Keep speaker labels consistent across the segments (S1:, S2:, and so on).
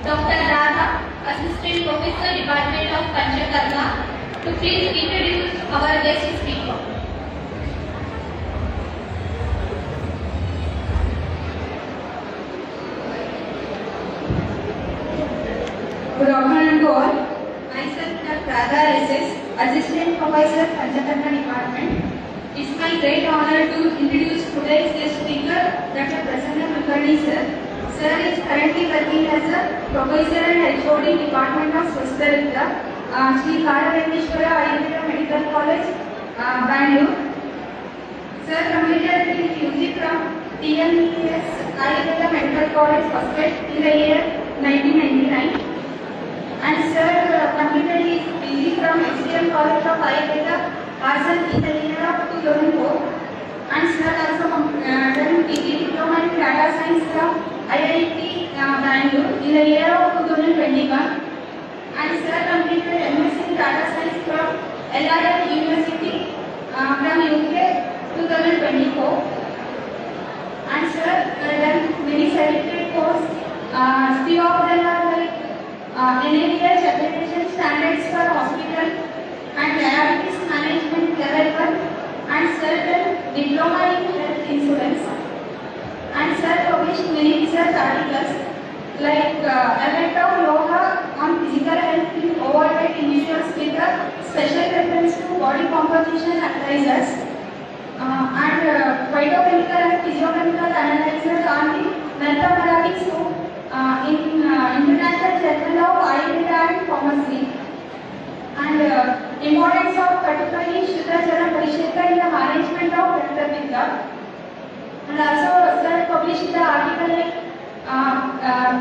S1: Dr. Radha, Assistant Professor, Department of Panchakarma, to please introduce our guest speaker.
S2: Good afternoon to all. Myself Dr. Radha SS, Assistant Professor, Panchakarma Department. It's my great honor to introduce today's guest speaker, Dr. Prasanna Kulkarni sir. Sir is currently working as a Professor and HOD Department of Swasthya, Sri Kalaveneshwara Ayurveda Medical College, Bangalore. Sir completed his UG from TNS Ayurveda Medical College, Hospital in the year 1999. And sir completed his PG from HCM College of Ayurveda, Hasan in the year of 2004. And sir also done PG Diploma in Data Science from IIT Bangalore in the year of 2021. And sir completed MSc in Data Science from LRM University from UK 2024. And sir done many certificate courses. Few of them are like NABH accreditation standards for hospital and diabetes management level 1, and certain diploma in health insurance. And sir published many research articles like effect of yoga on physical health in overweight individuals with a special reference to body composition analyzers, and phytochemical and physiochemical analyzers on the methaphalanx soap in International Journal of Ayurveda and Pharmacy. And importance of particularly Shuddha Jala Parishetta in the management of Rakta Pitta. And also sir published the article like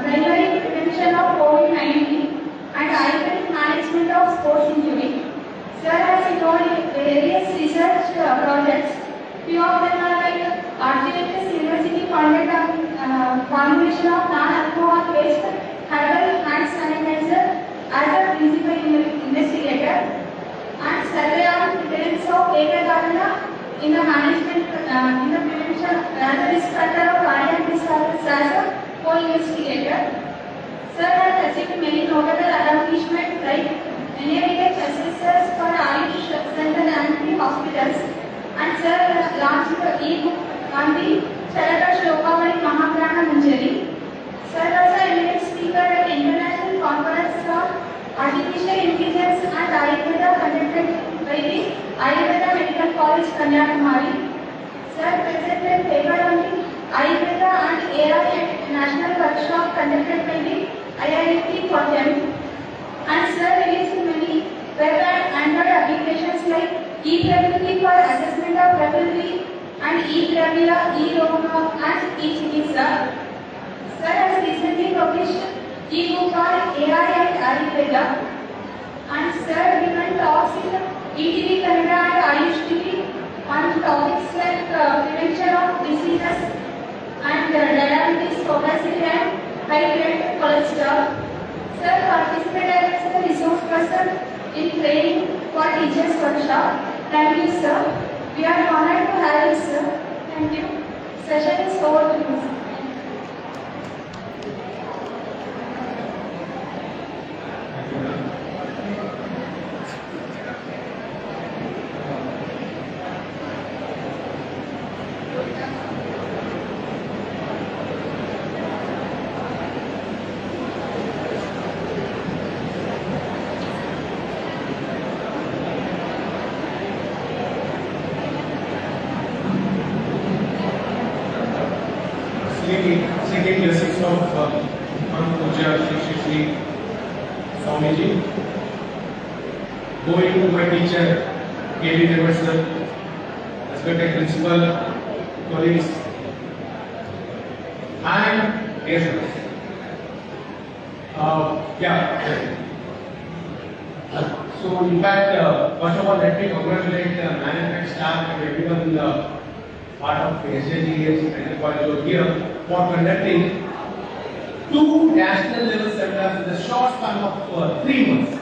S2: primary prevention of COVID-19 and Ayurvedic management of sports injury. Sir has involved various research projects. Few of them are like RGHS University funded on formulation of non-alcohol based herbal hand sanitizer as a principal investigator, and survey on prevalence of Ekadharana in the management in the prevention as a risk factor of cardiac disorders as a co-investigator. Sir has achieved many notable accomplishments like NABH assessors for Ayush Center and the hospitals, and sir launched the e-book on the Charaka Shlokavari Mahaprana Manjari. Sir was a eminent speaker at International Conference on Artificial Intelligence and Ayurveda conducted by the Ayurveda Medical College, Kanyakumari. Sir presented paper on the Ayurveda and AI at National Workshop conducted by the IIT Kottayam. And sir released many web and Android applications like ePragati for assessment of Pragati and ePravila, eRoma and eChikitsa. Sir has recently published e-book on AI and Ayurveda. And sir given talks in ETV Kannada and Ayush TV on topics like prevention of diseases and diabetes, obesity and high blood cholesterol. Sir participated as a resource person in training for teachers workshop. Thank you, sir. We are honored to have you, sir. Thank you. Session is over to you, sir.
S3: Second lessons of Puja Shri Swamiji. Going to my teacher, K.V. Devar sir, respected principal, colleagues, and dear students. So in fact, first of all, let me congratulate the management staff and everyone part of SJGS Medical College over here for conducting 2 national level seminars in the short span of 3 months.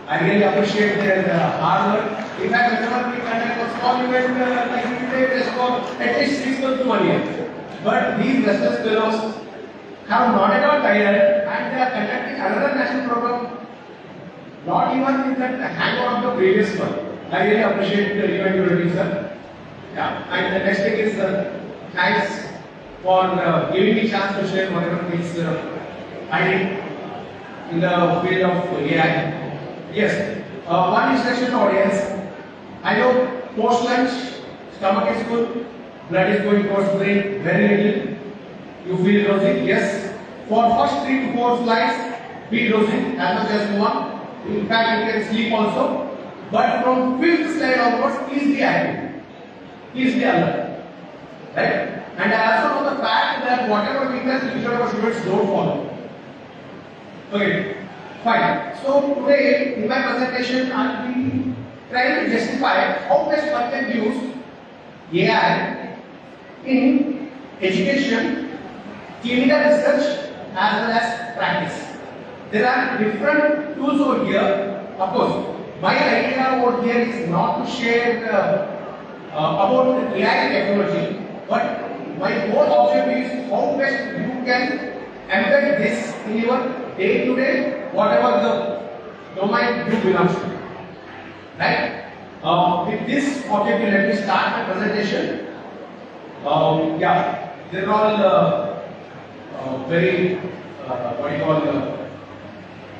S3: I really appreciate their hard work. In fact, whenever we conduct a small event like today, just for at least 6 months to 1 year. But these research fellows have not at all tired and they are conducting another national program, not even with the hangover of the previous one. I really appreciate the evaluating, sir. Yeah, and the next thing is thanks for giving me chance to share whatever things I did in the field of AI. Yes, one instruction to audience. I know post lunch, stomach is full, blood is going towards brain very little. You feel drowsy? Yes. For first 3 to 4 slides, be drowsy as much as you want. In fact, you can sleep also. But from 5th slide onwards, please be active. Please be alert. Right? And I also know the fact that whatever weakness each of our students don't follow. Okay, fine. So today in my presentation I will be trying to justify how best one can use AI in education, clinical research as well as practice. There are different tools over here. Of course, my idea over here is not to share about AI technology, but my whole objective is how best you can embed this in your day-to-day, whatever the domain you belong to. Right? With this objective, let me start my presentation. Yeah, they're all very what do you call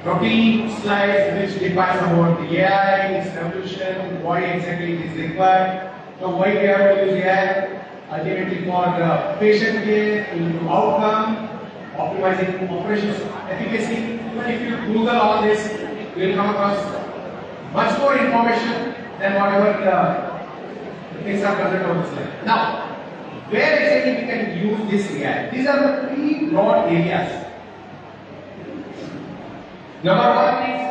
S3: routine slides which defines about the AI, its evolution, why exactly it is required. So why we have to use AI ultimately for patient care, into outcome, optimizing operations efficacy. Even if you Google all this, you will come across much more information than whatever the things are presented on the slide. Now, where exactly we can use this AI? These are the 3 broad areas. Number 1 is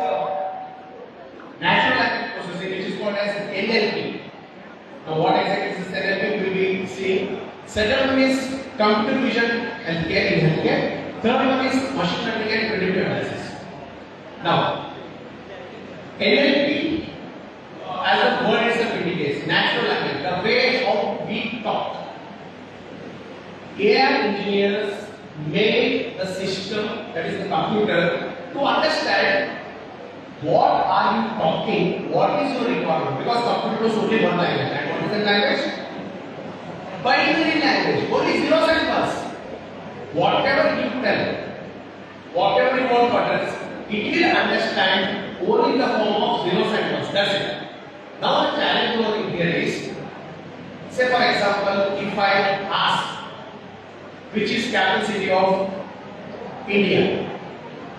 S3: natural language processing, which is called as NLP. Now, what exactly is this NLP? We will be seeing. Second one is computer vision healthcare in healthcare. Third one is machine learning and predictive analysis. Now, NLP, as the word itself indicates, natural language, the way how we talk. AI engineers made the system, that is the computer, to understand what are you talking, what is your requirement, because computer knows only one language. And what is that language? Binary language, only zeros and ones. Whatever you tell, whatever you want to address, it will understand only in the form of zeros and ones. That's it. Now the challenge over here is, say for example, if I ask which is capital city of India.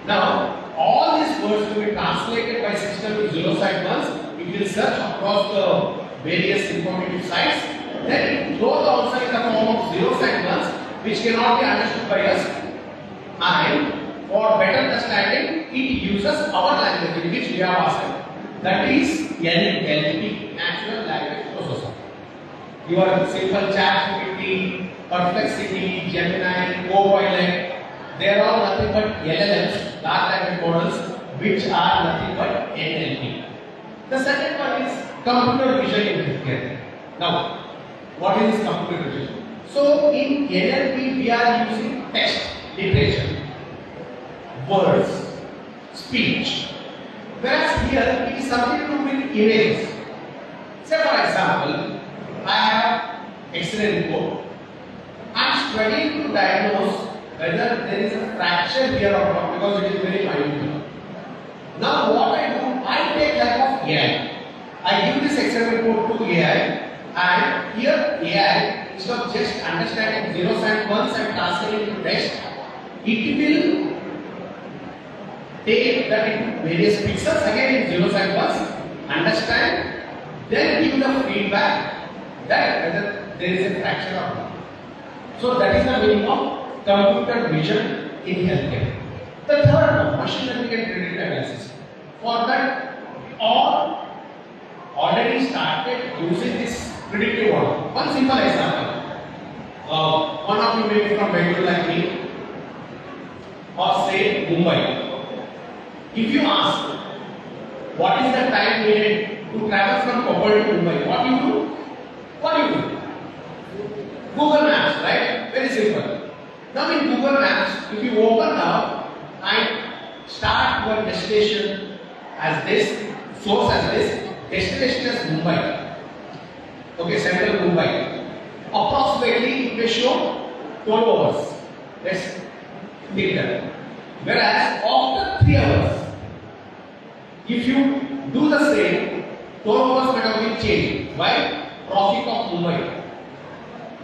S3: Now, all these words will be translated by system to zeros and ones. It will search across the various informative sites. Then it throws the answer in the form of zeros and ones, which cannot be understood by us. And for better understanding, it uses our language in which we have asked. That is NLP, Natural Language Processor. Your simple ChatGPT, Perplexity, Gemini, Copilot, they are all nothing but LLMs, large language models, which are nothing but NLP. The second one is computer vision in healthcare. Now, what is this computer vision? So, in NLP, we are using text, literature, words, speech. Whereas here, it is something to do with images. Say for example, I have X-ray report. I am studying to diagnose whether there is a fracture here or not, because it is very minute. Now what I do, I take help of AI. I give this X-ray report to AI, and here AI, instead of just understanding zeros and ones and translating into text, it will take that into various pixels, again in zeros and ones, understand, then give the feedback that whether there is a fracture or not. So that is the meaning of computer vision in healthcare. The third one, machine learning and predictive analysis. For that, we all already started using this predictive model. One simple example. One of you may be from Bangalore like me, or say Mumbai. If you ask what is the time needed to travel from Koppal to Mumbai, what do you do? What do you do? Google Maps, right? Very simple. Now in Google Maps, if you open now and
S4: have one destination as this, source as this, destination as Mumbai. Okay, central Mumbai. Approximately it may show 12 hours. Let's take that. Whereas after 3 hours, if you do the same, 12 hours might have been changed. Why? Traffic of Mumbai.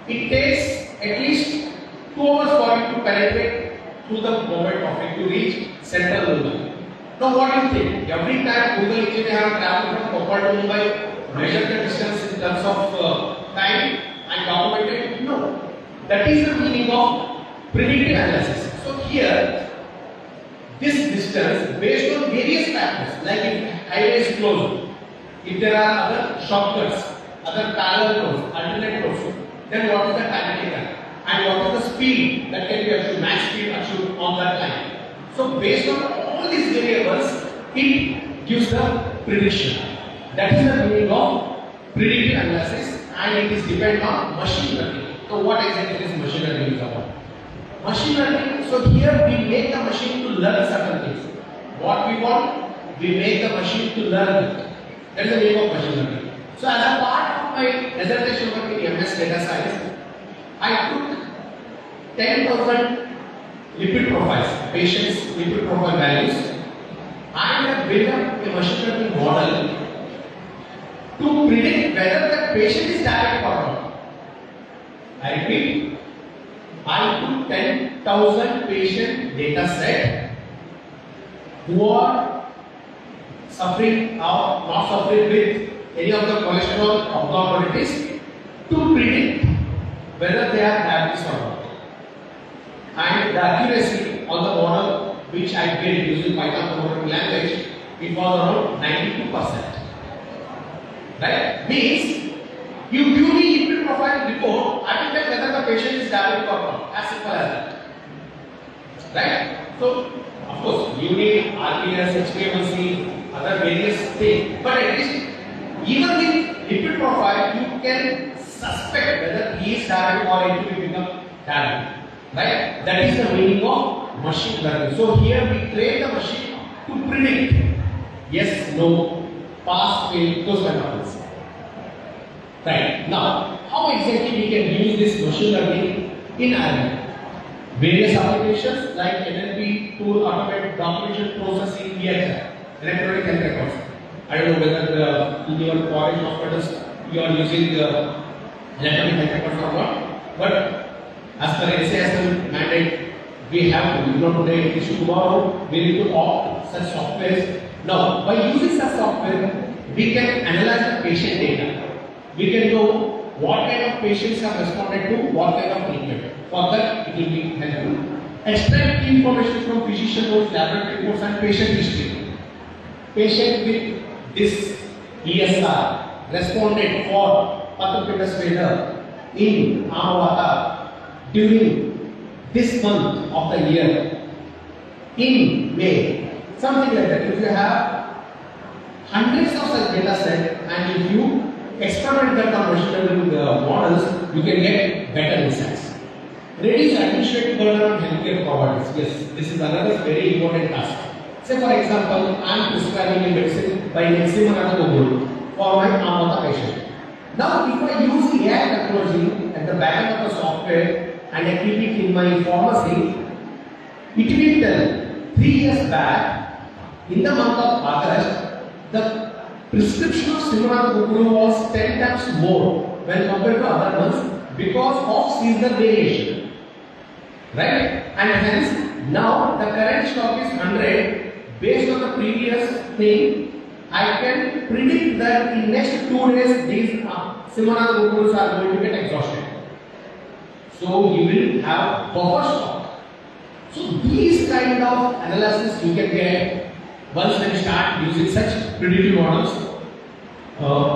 S4: It takes at least 2 hours for you to penetrate through the Mumbai traffic to reach central Mumbai. Now what do you think? Every time Google may have traveled from Bhopal to Mumbai, measure the distance in terms of time and document it? No. That is the meaning of predictive analysis. So here, this distance based on various factors, like if highway is closed, if there are other shortcuts, other parallel roads, alternate roads, then what is the time taken and what is the speed that can be achieved, max speed achieved on that line. So based on all these variables, it gives the prediction. That is the meaning of predictive analysis, and it is dependent on machine learning. So what exactly is machine learning is about? Machine learning, so here we make the machine to learn certain things. What we want, we make the machine to learn. That is the name of machine learning. So as a part of my dissertation work in MS Data Science, I took 10,000 lipid profiles, patients' lipid profile values, and I built up a machine learning model to predict whether the patient is diabetic or not. I repeat, I took 10,000 patient data set who are suffering or not suffering with any of the cholesterol abnormalities to predict whether they are diabetes or not. And the accuracy on the model which I built using Python programming language, it was around 92%. Right? Means you give me lipid profile report, I will tell whether the patient is diabetic or not. As simple as that. Right? So, of course, you need RPS, HbA1c, other various things, but at least even with lipid profile, you can suspect whether he is diabetic or it will become diabetic. Right? That is the meaning of machine learning. So here we train the machine to predict yes, no, pass, fail, those kind of things. Right. Now, how exactly we can use this machine learning in R&D? Various applications like NLP tool, automated documentation processing, EHR, electronic health records. I don't know whether in your college hospitals you are using electronic health records or not, but as per SASL mandate, we have to, today, issue tomorrow, we need to opt such softwares. Now, by using such software, we can analyze the patient data. We can know what kind of patients have responded to what kind of treatment. For that, it will be helpful. Extract key information from physician notes, laboratory reports, and patient history. Patient with this ESR responded for Pathopitus fever in Amavata during this month of the year in May, something like that. If you have hundreds of such data set and if you experiment that on machine learning models, you can get better insights. Reduce administrative burden on healthcare providers. Yes, this is another very important task. Say for example, I am prescribing a medicine by Nexaparan for my Amavata patient. Now, if I use AI technology at the back end of the software and I keep it in my pharmacy, it will tell 3 years back, in the month of August, the prescription of Simranadipur was 10 times more when compared to other months because of seasonal variation. Right? And hence, now the current stock is 100. Based on the previous thing, I can predict that in next 2 days, these Simranadipurs are going to get exhausted. So you will have buffer stock. So these kind of analysis you can get once when you start using such predictive models.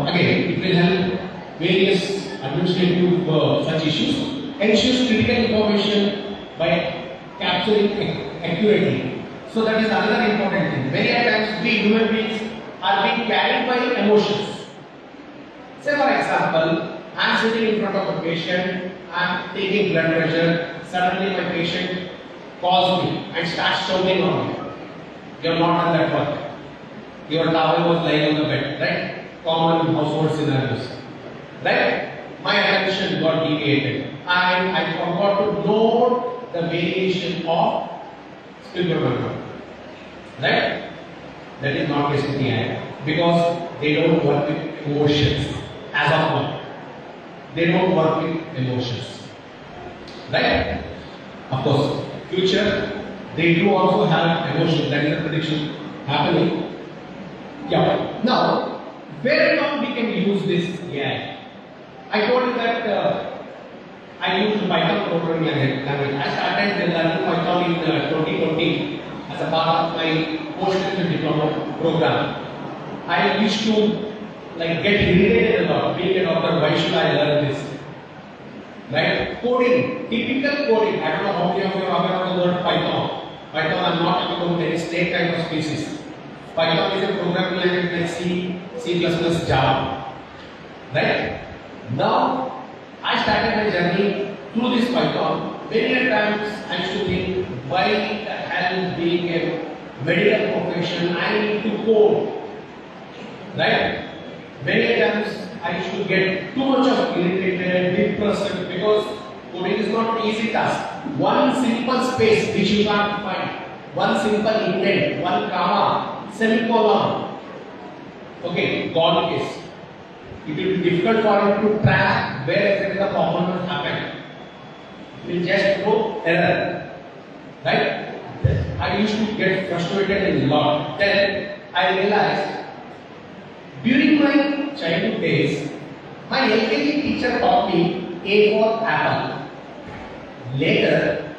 S4: Again, it will help various administrative such issues. Ensures critical information by capturing accurately. So that is another important thing. Many times we human beings are being carried by emotions. Say for example, I am sitting in front of a patient, I am taking blood pressure, suddenly my patient calls me and starts shouting on me. You are not on that work. Your towel was lying on the bed, right? Common household scenarios, right? My attention got deviated and I forgot to note the variation of Spielberg, right? That is not basically AI because they don't work with emotions as of now. They don't work with emotions, right? Of course, future they do also have emotions. That is the prediction happening. Yeah. Now, where now we can use this AI? I told you that I used Python programming language. I started learning Python in 2020 as a part of my post-graduate diploma program. I used to get irritated about being a doctor. Why should I learn this? Right? Coding, typical coding. I don't know how many of you are aware of the word Python. Python, I'm not talking about any snake kind of species. Python is a programming language like C, C++, Java. Right? Now, I started my journey through this Python. Many times I used to think, why the hell being a medical profession, I need to code. Right? Many times I used to get too much of irritated, depressed because coding is not an easy task. One simple space which you can't find, one simple indent, one comma, semicolon. Okay, gone case. It will be difficult for you to track where exactly the problem has happened. You will just throw error. Right? I used to get frustrated a lot. Then I realized during my childhood days, my LKG teacher taught me A for apple. Later,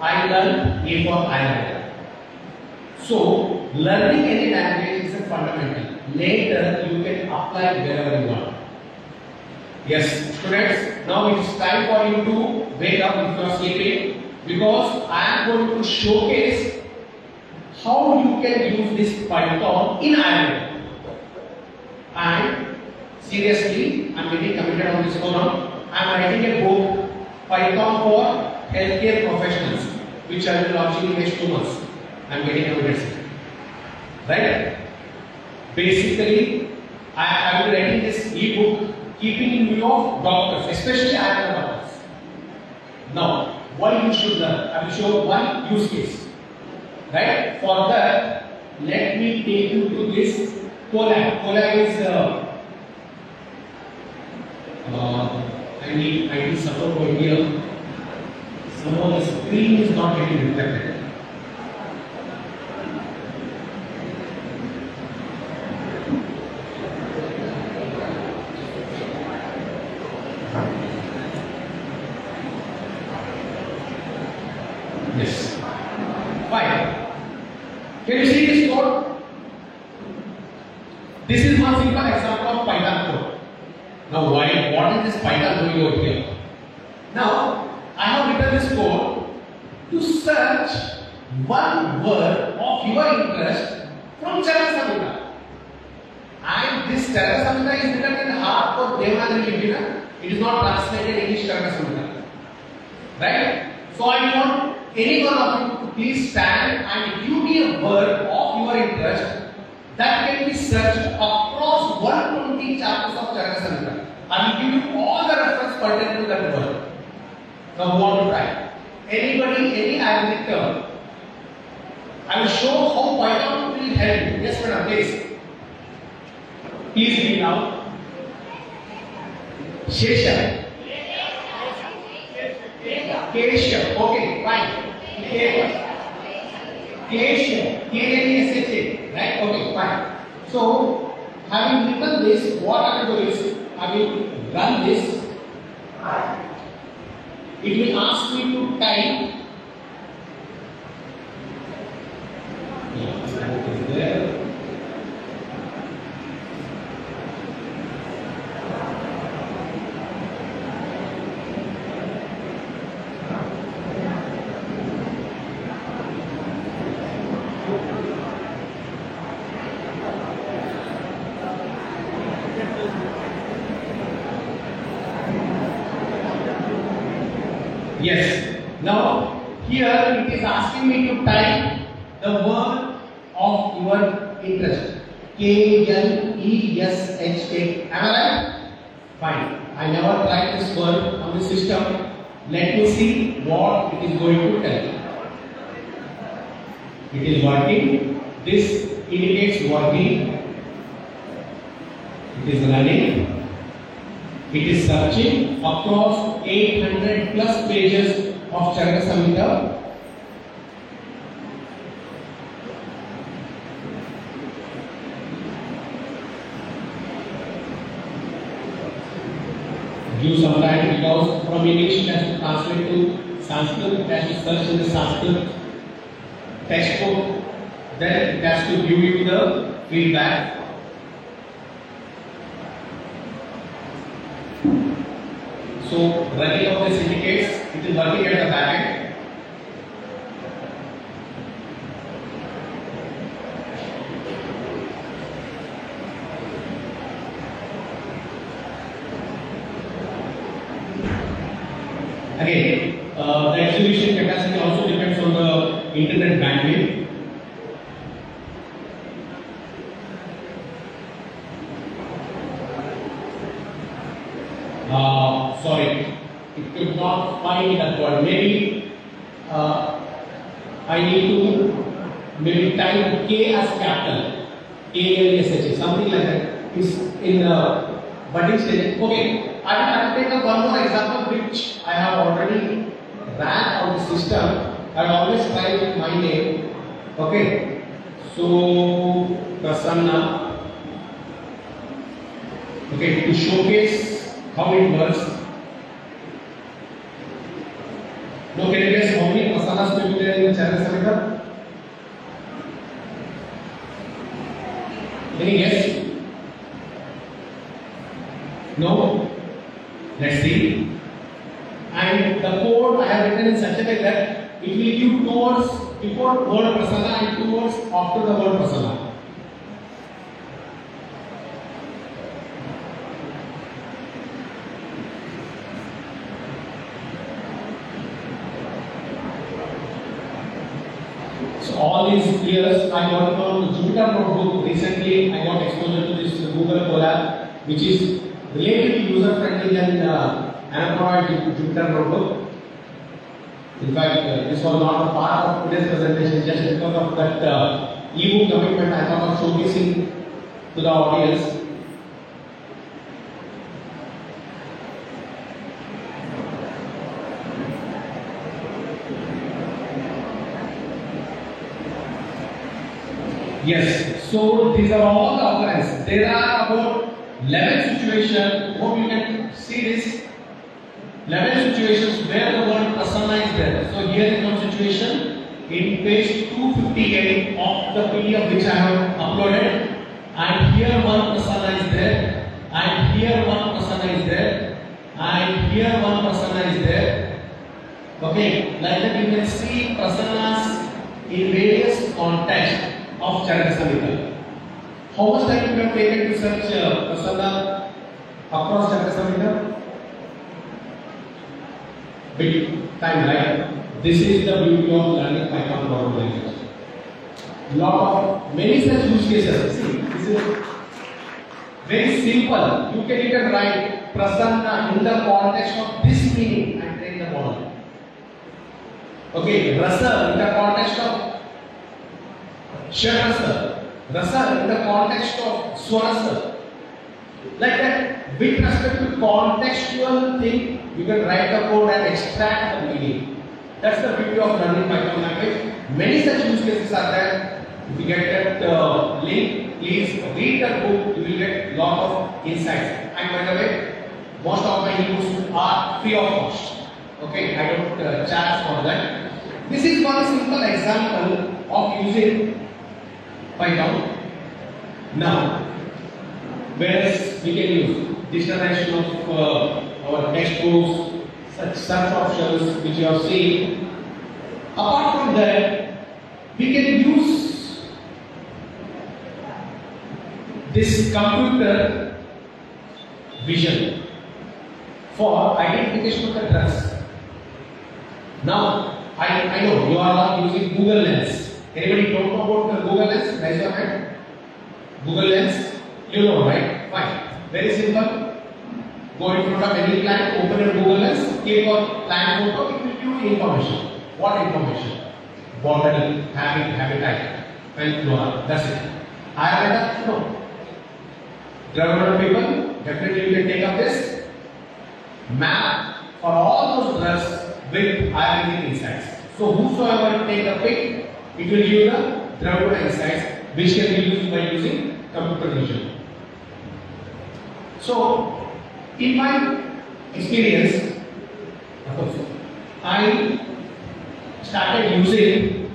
S4: I learned A for iron. So, learning any language is a fundamental. Later, you can apply wherever you want. Yes, students, now it is time for you to wake up if you are sleeping because I am going to showcase how you can use this Python in Ireland. And seriously, I am getting committed on this program. I am writing a book, Python for Healthcare Professionals, which I will launch in the next 2 months. I am getting committed. Right? Basically, I will be writing this e-book keeping in view of doctors, especially Ayurveda doctors. Now, why you should learn? I will show one use case. Right? For that, let me take you to this Colab. Colab is I need support over here. Somehow the screen is not getting reflected. Yes. Fine. Can you see this code? This is one simple example of Python code. Now, what is this Python doing over here? Now, I have written this code to search one word of your interest from Charaka Samhita. And this Charaka Samhita is written in hardcore Devanagari Lipi. It is not translated English Charaka Samhita. Right? So, I want any one of you to please stand and give me a word of your interest that can be searched across 120 chapters of Charaka Samhita. I will give you all the reference pertinent to that word. Now, who want to try? Anybody, any Arabic term? I will show how Python will help you. Yes, madam, please. Please read out. Shesha. Kesha. Okay, fine. Kesha. K-N-E-S-H-A. Right? Okay, fine. So, having written this, what I will do is, I will run this. It will ask me to type. There. Yes. Now, here it is asking me to type the word your interest. K-L-E-S-H-A. Am I right? Fine. I never tried this word on the system. Let me see what it is going to tell. It is working. This indicates working. It is running. It is searching across 800 plus pages of Charaka Samhita. Give some time because from English it has to translate to Sanskrit, it has to search in the Sanskrit textbook, then it has to give you the feedback. So running of this indicates it is working at the back end. Again, the execution capacity also depends on the internet bandwidth. Sorry, it could not find that word. Maybe I need to type K as capital, K-L-E-S-H, something like that. It's in the budding stage. Okay, I will take up one more example which I have already ran on the system. I always try with my name. Okay, so Prasanna. Okay, to showcase how it works. Now, can you guess how many Prasannas will be there in Charaka Samhita? Any guess? No? Let's see. And the code I have written in such a way that it will give two words before word Prasanna and two words after the word Prasanna. So all these years I worked on Jupyter Notebook. Recently I got exposure to this Google Colab, which is relatively user friendly than Android Jupyter Notebook. In fact, this was not a part of today's presentation just because of that ebook commitment. I thought of showcasing to the audience. Yes, so these are all the occurrences. There are about 11 situations. Hope you can see this. 11 situations where the word Prasanna is there. So here is one situation in page 258 of the PDF which I have uploaded, and here one Prasanna is there, and here one Prasanna is there, and here one Prasanna is there. Okay, like that you can see Prasannas in various contexts of Charaka Samhita. How much time you have taken to search Prasanna across Charaka Samhita? Big time, right? This is the beauty of learning Python programming language. Many such use cases. See, this is very simple. You can even write Prasanna in the context of this meaning and train the model. Okay, Rasa in the context of Sharasa, Rasa in the context of Swarasa. Like that, with respect to contextual thing, you can write the code and extract the meaning. That's the beauty of learning Python language. Many such use cases are there. If you get that link, please read the book. You will get a lot of insights. And by the way, most of my ebooks are free of cost. Okay, I don't charge for that. This is one simple example of using Python. Now, whereas we can use digitalization of our textbooks, such search options which you have seen. Apart from that, we can use this computer vision for identification of the drugs. Now, I know you are not using Google Lens. Anybody don't know about the Google Lens? Raise your hand. Google Lens, you know, right? Fine. Very simple. Go in front of any plant, open your Google Lens, click on plant photo, it will give you information. What information? Botany, habitat, and flora. That's it. Ayurveda? No. Government people, definitely you can take up this map for all those drugs with Ayurvedic insights. So whosoever take the pic, it will give you the Dravida insights which can be used by using computer vision. So in my experience, I started using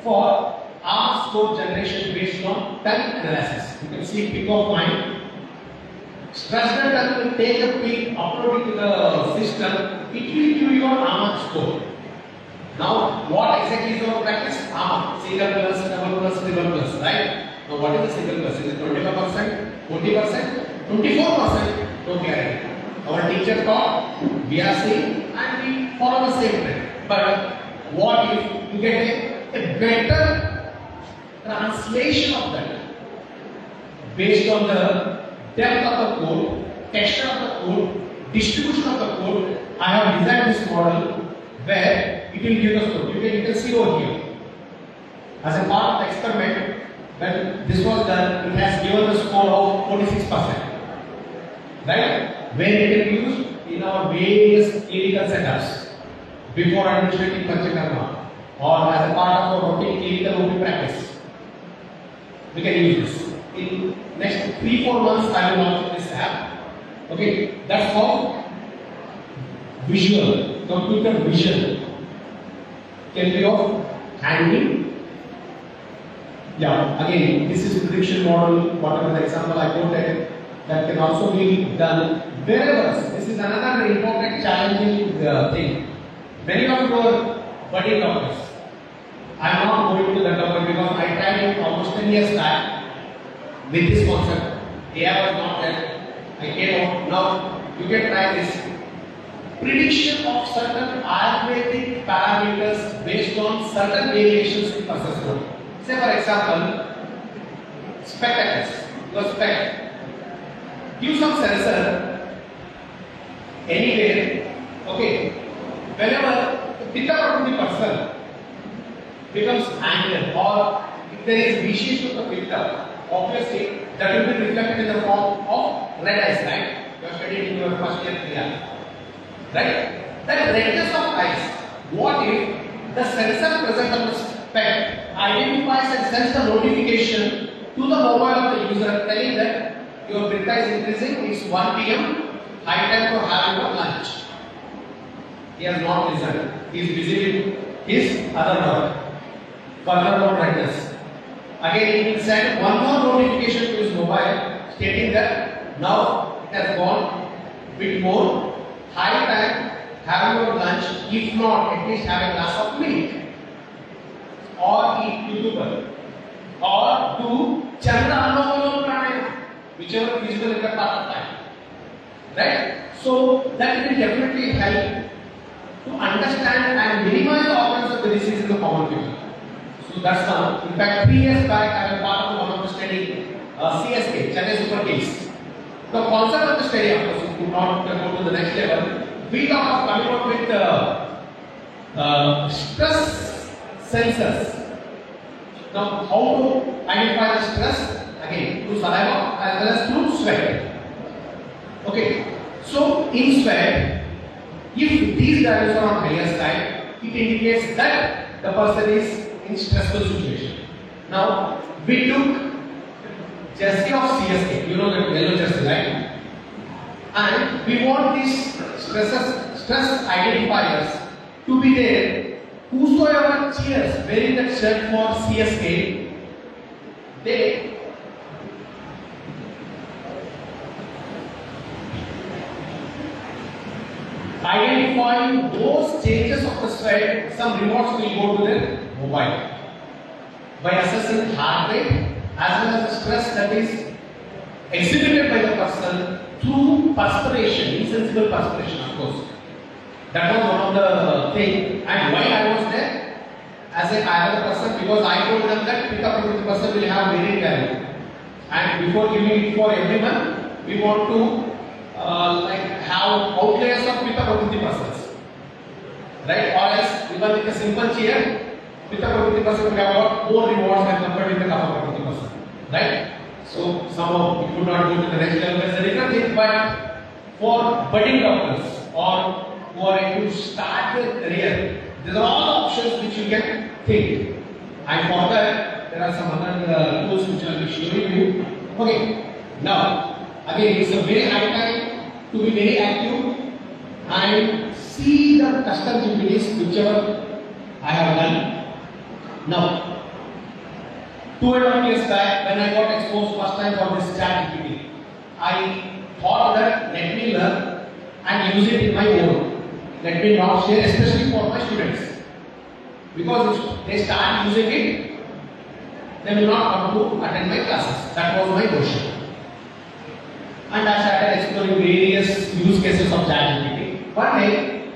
S4: for R score generation based on time analysis. You can see pic of mine. Stressed will take a pic, upload it to the system, it will give you your AMA score. Now, what exactly is our practice? AMA, single plus, double plus, triple plus, right? Now, what is the single plus? Is it 25%, 40%, 24%? No guarantee. Our teacher taught, we are saying, and we follow the same trend. But what if you get a better translation of that based on the depth of the code, texture of the code, distribution of the code? I have designed this model where it will give us code. You can see over here. As a part of the experiment, when this was done, it has given a score of 46%. Right? Where it can be used in our various clinical setups before administrating Panchakarma or as a part of our routine clinical OP practice. We can use this. In next 3-4 months, I will launch this app. Okay, that's called visual, computer vision. Can be of handling. Yeah, again, this is prediction model, whatever the example I quoted, that can also be done wherever. This is another important challenging thing. Many of your budding doctors, I am not going to that doctor because I tried it almost 10 years back with this concept. AI was not there. I came out. Now you can try this. Prediction of certain Ayurvedic parameters based on certain variations in process code. Say for example, spectacles. Your spec. Give some sensor anywhere. Okay. Whenever the pickup of the person becomes angular or if there is V-shape of the pickup, obviously that will be reflected in the form of red eyes, right? You are studying in your first year Kriya. Right? That redness of eyes, what if the sensor present on the spec identifies and sends the notification to the mobile of the user telling that your beta is increasing, it's 1 p.m. high time for having your lunch. He has not listened. He is busy with his other work. Further more redness. Again, he will send one more notification to his mobile stating that now it has gone bit more. High time, have your lunch. If not, at least have a glass of milk. Or eat cucumber. Or do Chandra Anulom Pranayama. Whichever feasible in that part of time. Right? So that will definitely help to understand and minimize the occurrence of the disease in the common people. So that's one. In fact, 3 years back, I was part of one of the study, CSK, Chennai Super Kings. The concept of the study, of course, if you not go to the next level, we thought of coming up with stress sensors. Now, how to identify the stress? Again, through saliva as well as through sweat. Okay, so in sweat, if these values are on higher side, it indicates that the person is in stressful situation. Now, we took jersey of CSK, you know that yellow jersey, right? And we want these stress identifiers to be there. Whosoever cheers wearing that shirt for CSK, they identifying those changes of the sweat, some rewards will go to their mobile. By assessing heart rate as well as the stress that is exhibited by the person through perspiration, insensible perspiration, of course. That was one of the things. And while I was there, as a higher person because I told them that Pitta Prakriti person will have merit value. And before giving it for everyone, we want to have outliers of Pitta Prakriti persons. Right? Or else, even with a simple chair, Pitta Prakriti person will have got more rewards than compared with the Kapha Prakriti person. Right? So, somehow it could not go to the next level as a different thing, but for budding doctors or who are going to start their career, these are all options which you can think. And for that, there are some other tools which I will be showing you. Okay, now, again, it's a very high time to be very active and see the custom GPTs whichever I have done. Now, 2.5 years back, when I got exposed first time for this ChatGPT, I thought that let me learn and use it in my own. Let me not share, especially for my students. Because if they start using it, they will not come to attend my classes. That was my question. And I started exploring various use cases of ChatGPT. One day,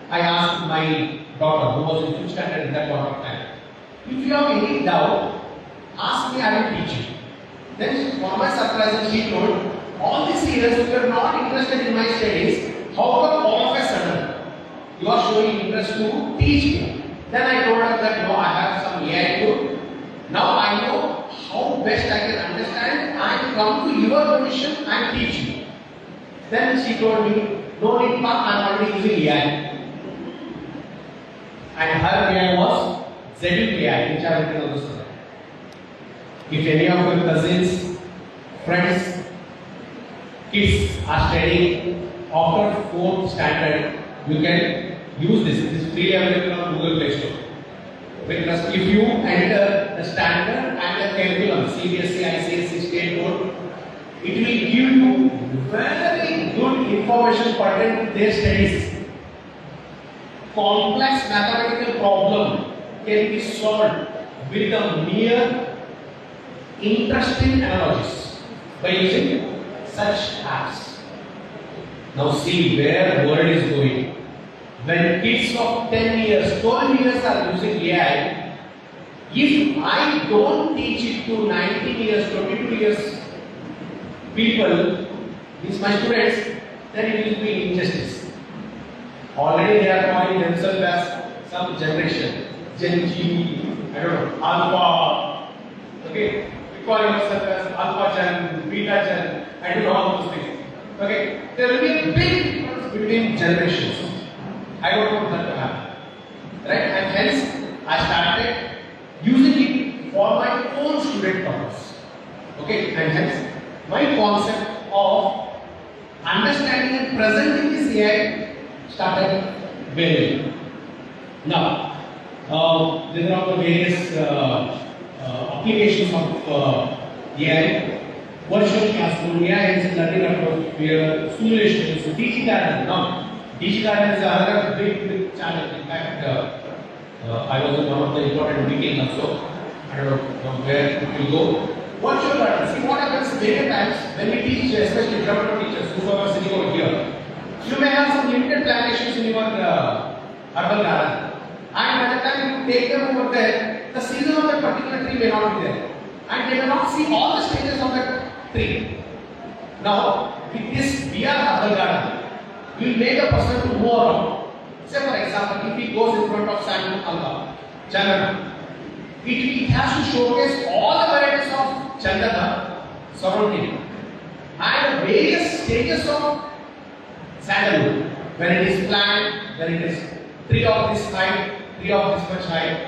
S4: I asked my daughter, who was in 5th standard at that point of time, if you have any doubt, ask me, I will teach you. Then, for my surprise, she told, all these years you are not interested in my studies, how come all of a sudden you are showing interest to teach me? Then I told her that no, I have some AI tool. Now I know how best I can understand and come to your position and teach you. Then she told me, no need, I am already using AI. And her AI was Zeduk AI, which I have written on the slide. If any of your cousins, friends, kids are studying after 4th standard, you can use this. It is freely available on Google Play Store. Because if you enter the standard and the curriculum, CBSE, ICSE, State Board, it will give you very good information pertaining to their studies. Complex mathematical problem can be solved with a mere interesting analogies by using such apps. Now see where the world is going. When kids of 10 years, 12 years are using AI, if I don't teach it to 19 years, 22 years people, these my students, then it will be injustice. Already they are calling themselves as some generation, Gen Z, I don't know, Alpha, okay? We call ourselves as Alpha Gen, Beta Gen, I don't know all those things. Okay? There will be a big difference between generations. I don't want that to happen. Right? And hence, I started using it for my own student purpose. Okay? And hence, my concept of understanding and presenting this AI started very. Now, there are the various applications of AI. Virtual classroom, AI is learning atmosphere, simulations, DigiGarden. Now, DigiGarden is another big challenge. In fact, I was in one of the important meetings also. I don't know where it will go. Virtual garden. See what happens many times when we teach, especially dramatic teachers who are sitting over here. You may have some limited plantations in your urban garden. And by the time you take them over there, the season of that particular tree may not be there. And they may not see all the stages of that tree. Now, with this VR urban garden, we will make a person to move around. Say for example, if he goes in front of San Alba, Chandana, it has to showcase all the varieties of Chandana surrounding it. And various stages of sandalwood, when it is plant, when it is tree of this height, tree of this much height.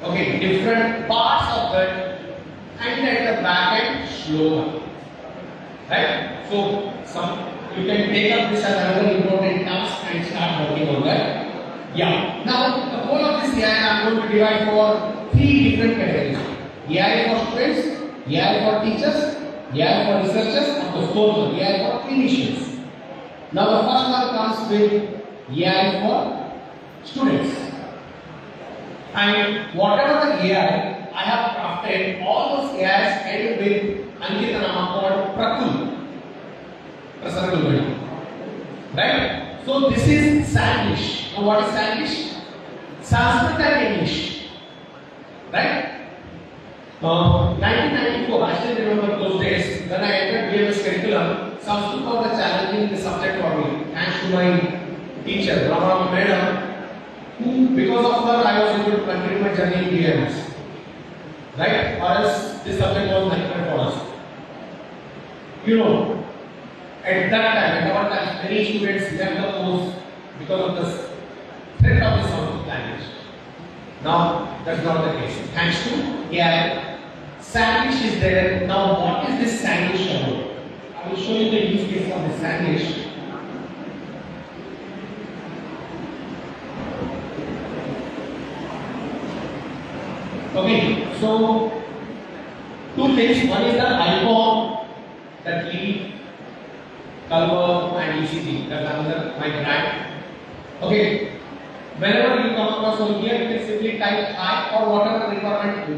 S4: Okay, different parts of that, and at the back end, slower. Right? So, you can take up this as another important task and start working on that. Yeah. Now, the whole of this AI I am going to divide for 3 different categories. AI for students, AI for teachers, AI for researchers, and the fourth one, AI for clinicians. Now, the first one comes with AI for students. And whatever the AI, I have crafted all those AIs ended with Ankita Nama called Prakul. Right? So this is Sanglish. Now what is Sanglish? Sanskrit and English. right? 1994, I still remember those days when I entered BMS curriculum. Sanskrit was a challenging subject for me, thanks to my teacher, Rama Madam, who, because of her, I was able to continue my journey in BMS, right? Or else this subject was nightmare for us. You know, at that time, at our time, many students left the course because of the threat of the Sanskrit language. Now, that's not the case. Thanks to AI, Sandwich is there. Now, what is this sandwich about? I will show you the use case of the sandwich. Okay, so two things. One is the icon, that leaf, color, and ECG. That's another my brand. Okay, whenever you come across over here, you can simply type hi or whatever requirement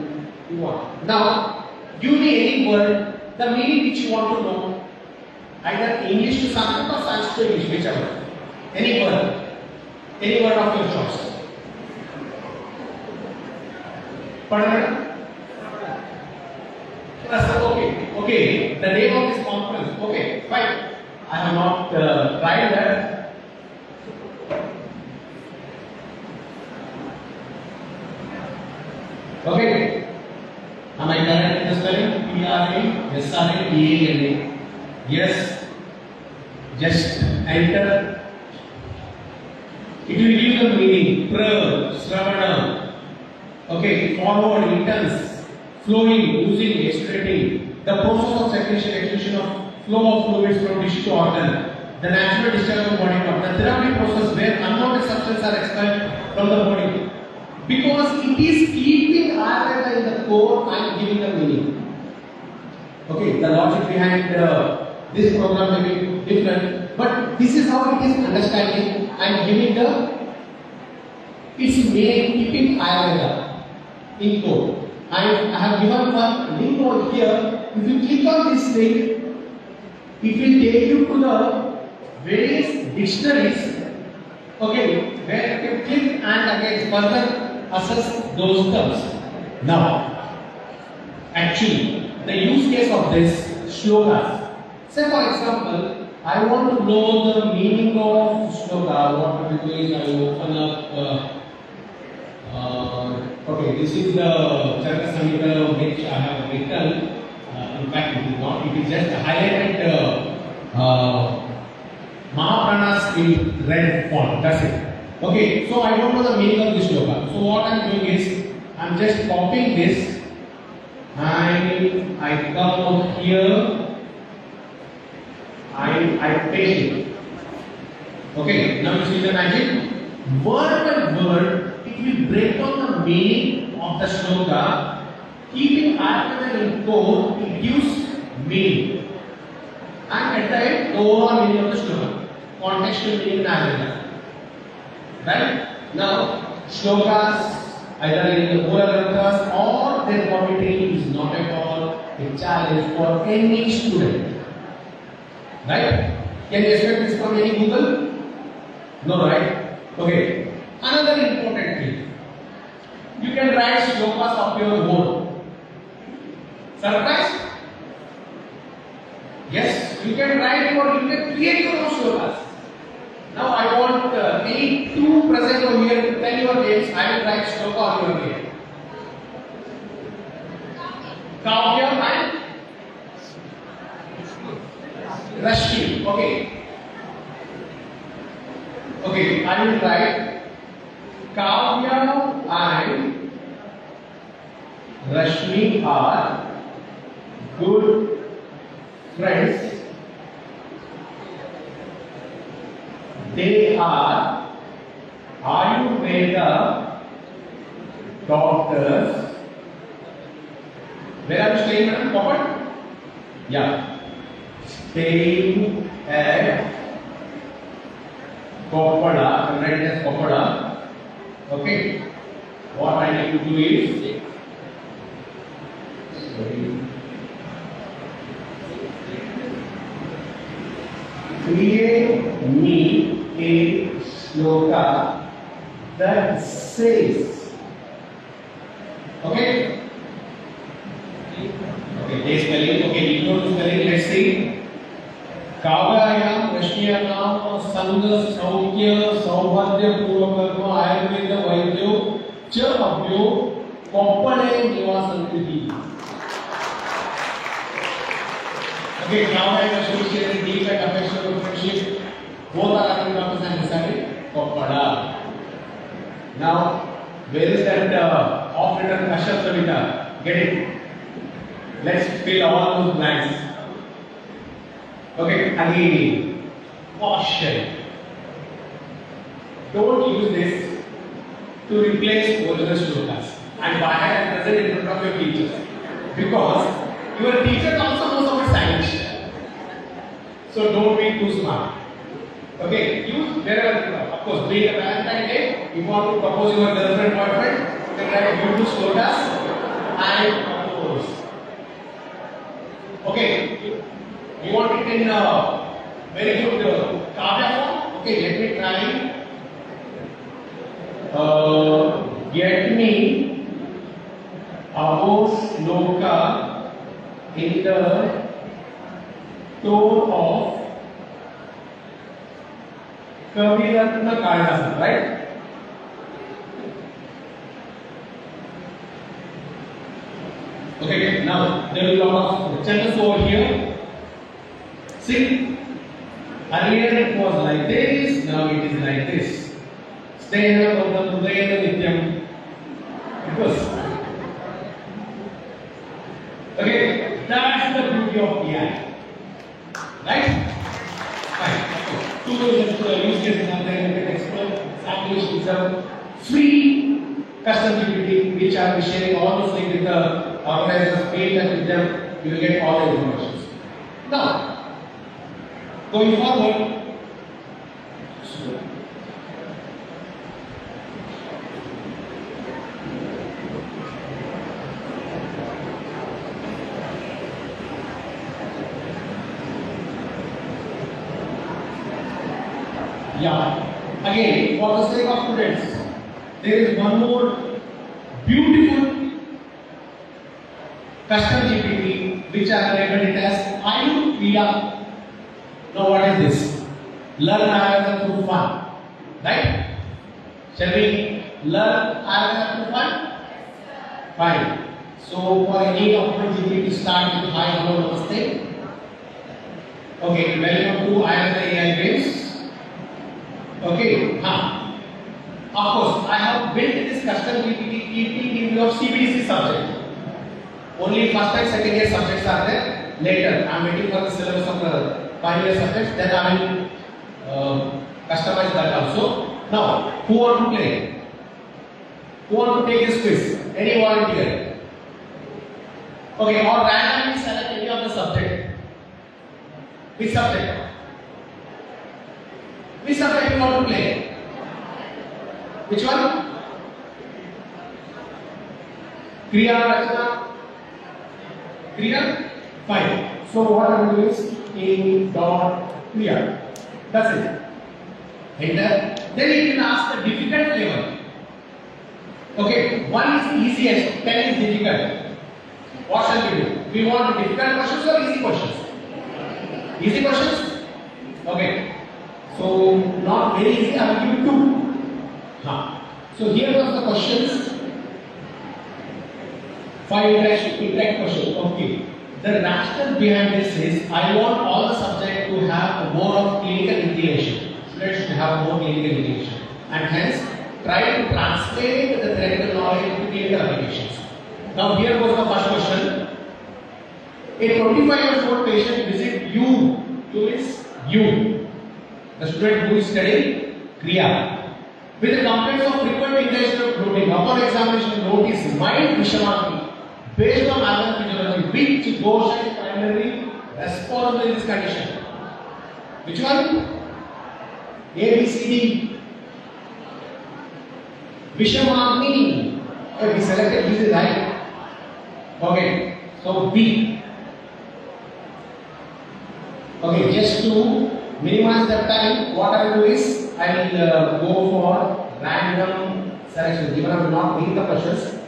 S4: you want. Now, give me any word, the meaning which you want to know, either English to Sanskrit or Sanskrit to English, whichever. Any word of your choice. Pardon? Okay, the name of this conference. Okay, fine. I have not tried that. Okay. Am I correct in the spelling? P-R-A-S-R-A-P-A-N-A. Yes. Just enter. It will give the meaning. Sravana. Okay. Forward, intense, flowing, oozing, extruding. The process of secretion, extrusion of flow of fluids from tissue to organ. The natural discharge of body part. The therapeutic process where unwanted substances are expelled from the body. Because it is keeping Ayurveda in the core, I am giving the meaning. Okay, the logic behind this program may be different, but this is how it is understanding. I am giving its meaning, keeping Ayurveda in core. I have given one link over here. If you click on this link, it will take you to the various dictionaries. Okay, where you can click and again further assess those terms. Now, actually, the use case of this shlokas. Say for example, I want to know the meaning of shloka. What I will do is I will open up. Okay, this is the Charaka Samhita which I have written. In fact, it is not. It is just highlighted Mahapranas in red font. That's it. Okay, so I don't know the meaning of this shloka. So what I am doing is, I am just copying this and I come here, I paste it. Okay, now you see the magic. Word by word, it will break down the meaning of the shloka. Keeping Ayurveda in core, it gives meaning. And at the end, the overall meaning of the shloka. Contextual meaning in Ayurveda. Right? Now, shlokas, either in the Mula Granthas or their commentary, is not at all a challenge for any student. Right? Can you expect this from any Google? No, right? Okay. Another important thing. You can write shlokas of your own. Surprise? Yes, you can write or you can create your own shlokas. Now I want any two present over here to tell your names. I will write shloka on your name. Kavya and Rashmi. Okay. Okay, I will write Kavya and Rashmi are good friends. They are Ayurveda doctors. Where are you staying, madam? Covered? Yeah. Staying at Kopada. I'm writing as Kopada. Okay. What I need to do is create me a shloka that says, okay, Okay? Okay, day spelling. Okay, ignore the spelling. Let's see. Kavyayam, Rashmiyakam, Sanga, Saukya, Saubhadya, Purvakarma, Ayurveda, Vaidyo, Cha Abhyo, Kompane, Nivasankriti. Okay, Kavyayam associated deep and affectionate friendship. Both are having represented decided Kompada. Now, where is that off-written Kashyap Savita? Get it? Let's fill all those blanks. Okay, again, caution. Don't use this to replace original shlokas and by hand present in front of your teachers. Because your teacher also knows about Spanish. So don't be too smart. Okay, use wherever you are. Of course, being a Valentine Day, if you want to propose your girlfriend, boyfriend, you can write beautiful shlokas and propose. Okay, you want it in very good Kavya form? Okay, let me try. Get me Avosloka in the tone of Kaviratna Kalidasan, right? Okay, now there will be a lot of changes over here. See, earlier it was like this, now it is like this. Stena Bodha Budayana Nityam. It was. Okay, that's the beauty of AI. Right? Fine. Okay. Two use cases are there, you can explore. Sample is a free custom GPT which I will be sharing all those things with the organizers, pay that with them, you will get all the information. Now, going forward, yeah, again, for the sake of students, there is one more beautiful custom GPT which I have labeled it as Ayurveda. Now what is this? Learn Ayurveda through fun. Right? Shall we learn Ayurveda through fun? Fine. So for any opportunity to start with hi, hello, namaste. Okay, welcome to Ayurveda AI Games. Okay, of course, I have built this custom GPT keeping in your CBDC subject. Only first and second year subjects are there. Later, I am waiting for the syllabus of the final year subjects. Then I will customize that also. Now, who want to play? Who want to take this quiz? Any volunteer? Okay, or randomly select any of the subject. Which subject? Which subject you want to play? Which one? Kriya, Rachana? Kriya? Fine. So what I will do is in dot Kriya. That's it. Enter. Then you can ask the difficult level. Okay, 1 is easiest, 10 is difficult. What shall we do? We want difficult questions or easy questions? Easy questions? Okay. So not very easy, I will give you 2. So here was the questions. 5 interact question. Okay. The rationale behind this is I want all the subjects to have more of clinical inclination. Students should have more clinical inclination. And hence try to translate the theoretical knowledge into clinical applications. Now here was the first question. A 25-year-old patient visit you. You is you. The student who is studying Kriya. With the complaints of frequent ingestion of bloating, upon examination notice mild Vishamati based on other physiology, which dosha is primarily responsible in this condition. Which one? A, B, C, D. Vishamati. Okay, we selected B, right? Okay, so B. Okay, just to minimize the time, what I will do is I will go for random selection. Given I will not read the questions.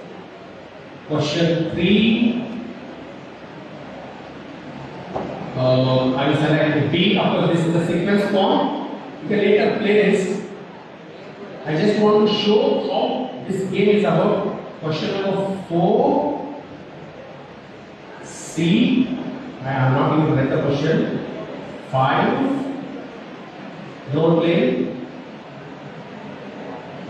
S4: Question 3. I will select B. Of course, this is the sequence form. You can later play this. I just want to show how this game is about. Question number 4. C. I have not even read the question. 5. Role play.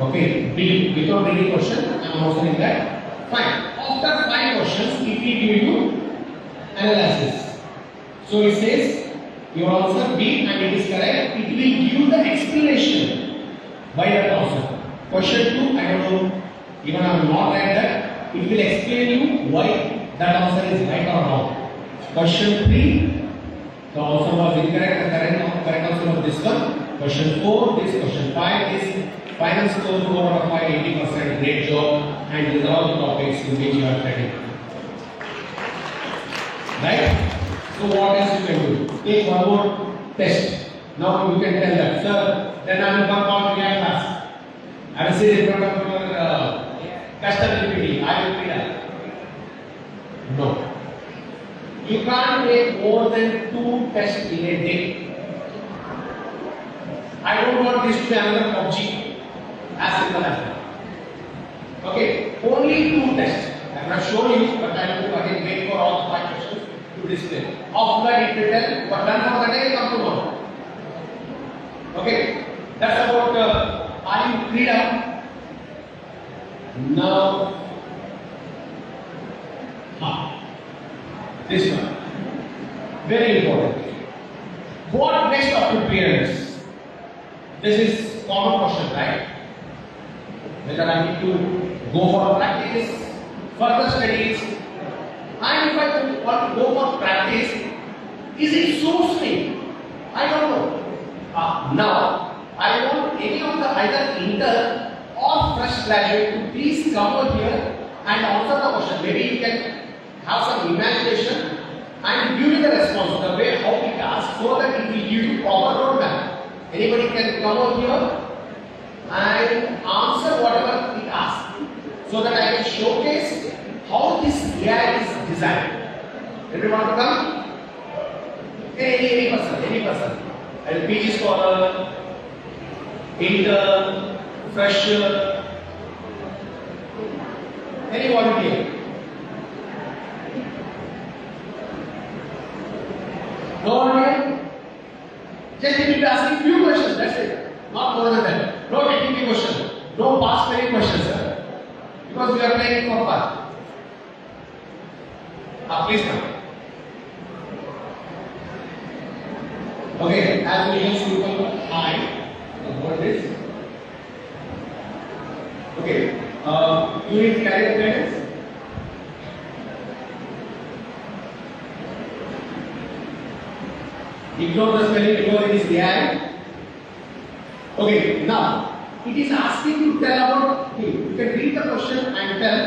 S4: Okay. B. Without reading question, I am answering that. Fine. After 5 questions, it will give you analysis. So it says your answer B and it is correct. It will give you the explanation why that answer. Question 2, I don't know, even I have not read that. It will explain you why that answer is right or wrong. Question 3, the answer was incorrect. The correct answer was this one. Question 4, this. Question 5, this. Final score 4 out of 5, 80%. Great job. And these are all the topics in which you are studying. Right? So what else you can do? Take one more test. Now you can tell that, sir, then I will come out to your class. I will sit in front of your custom PPT. I will read that. No. You can't make more than 2 tests in a day. I don't want this to be another PUBG. As simple as that. Okay, only 2 tests. I have not shown you, but I will again wait for all the 5 questions to display. After that, it will tell what done for the day, come tomorrow. Okay, that's about are you cleared up? Now, this one. Very important. What next after parents? This is common question, right? Whether I need to go for practice, further studies, and if I want to go for practice, is it so same? I don't know. Now, I want any of the either intern or fresh graduate to please come over here and answer the question. Maybe you can have some imagination and give me the response, the way how it asks, so that it will give you proper roadmap. Anybody can come over here and answer whatever it asks, so that I can showcase how this AI is designed. Everyone to come? Any person. And PG scholar, intern, fresher, any volunteer. No one? Just you need to ask few questions, that's it. Not more than that. No technical question. No past spelling questions, sir. Because we are playing for fun. Please come. Okay, as we use simple I, what is? Okay, you need to carry the parents. Ignore the spelling because it is AI. Okay, now it is asking to tell about him. You can read the question and tell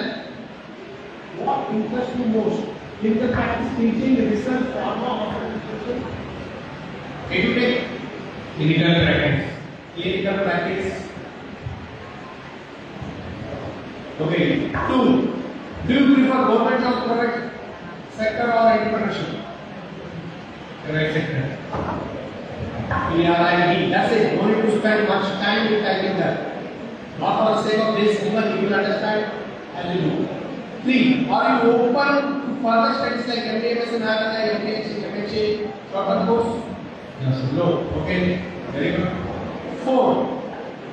S4: what interests you most. Clinical practice, teaching, research, pharma, or education. Educate. Clinical practice. Clinical practice. Okay. 2. Do you prefer government or private sector or entrepreneurship? Private sector. PRIB. That's it. No need to spend much time with typing that. Not for the sake of this, even you will understand as you do. 3. Are you open to further studies like MBA, MSc, MHA, short-term course? Yes. No. Okay. Very good. 4.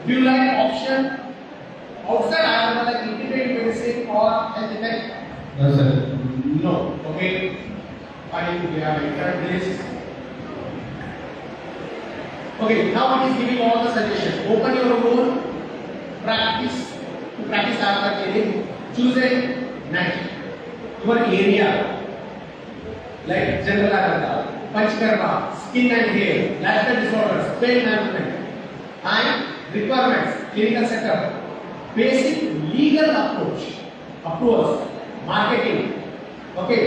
S4: Do you like option outside IIM like integrated medicine or health effect? No, sir. No. Okay. Fine. We have entered this. Okay. Now it is giving all the suggestions. Open your own practice. To practice Ayurveda. Choose a niche. Your area. Like general Ayurveda, Panchakarma, skin and hair, lifestyle disorders, pain management, and requirements, clinical setup, basic legal approach, approvals, marketing, okay,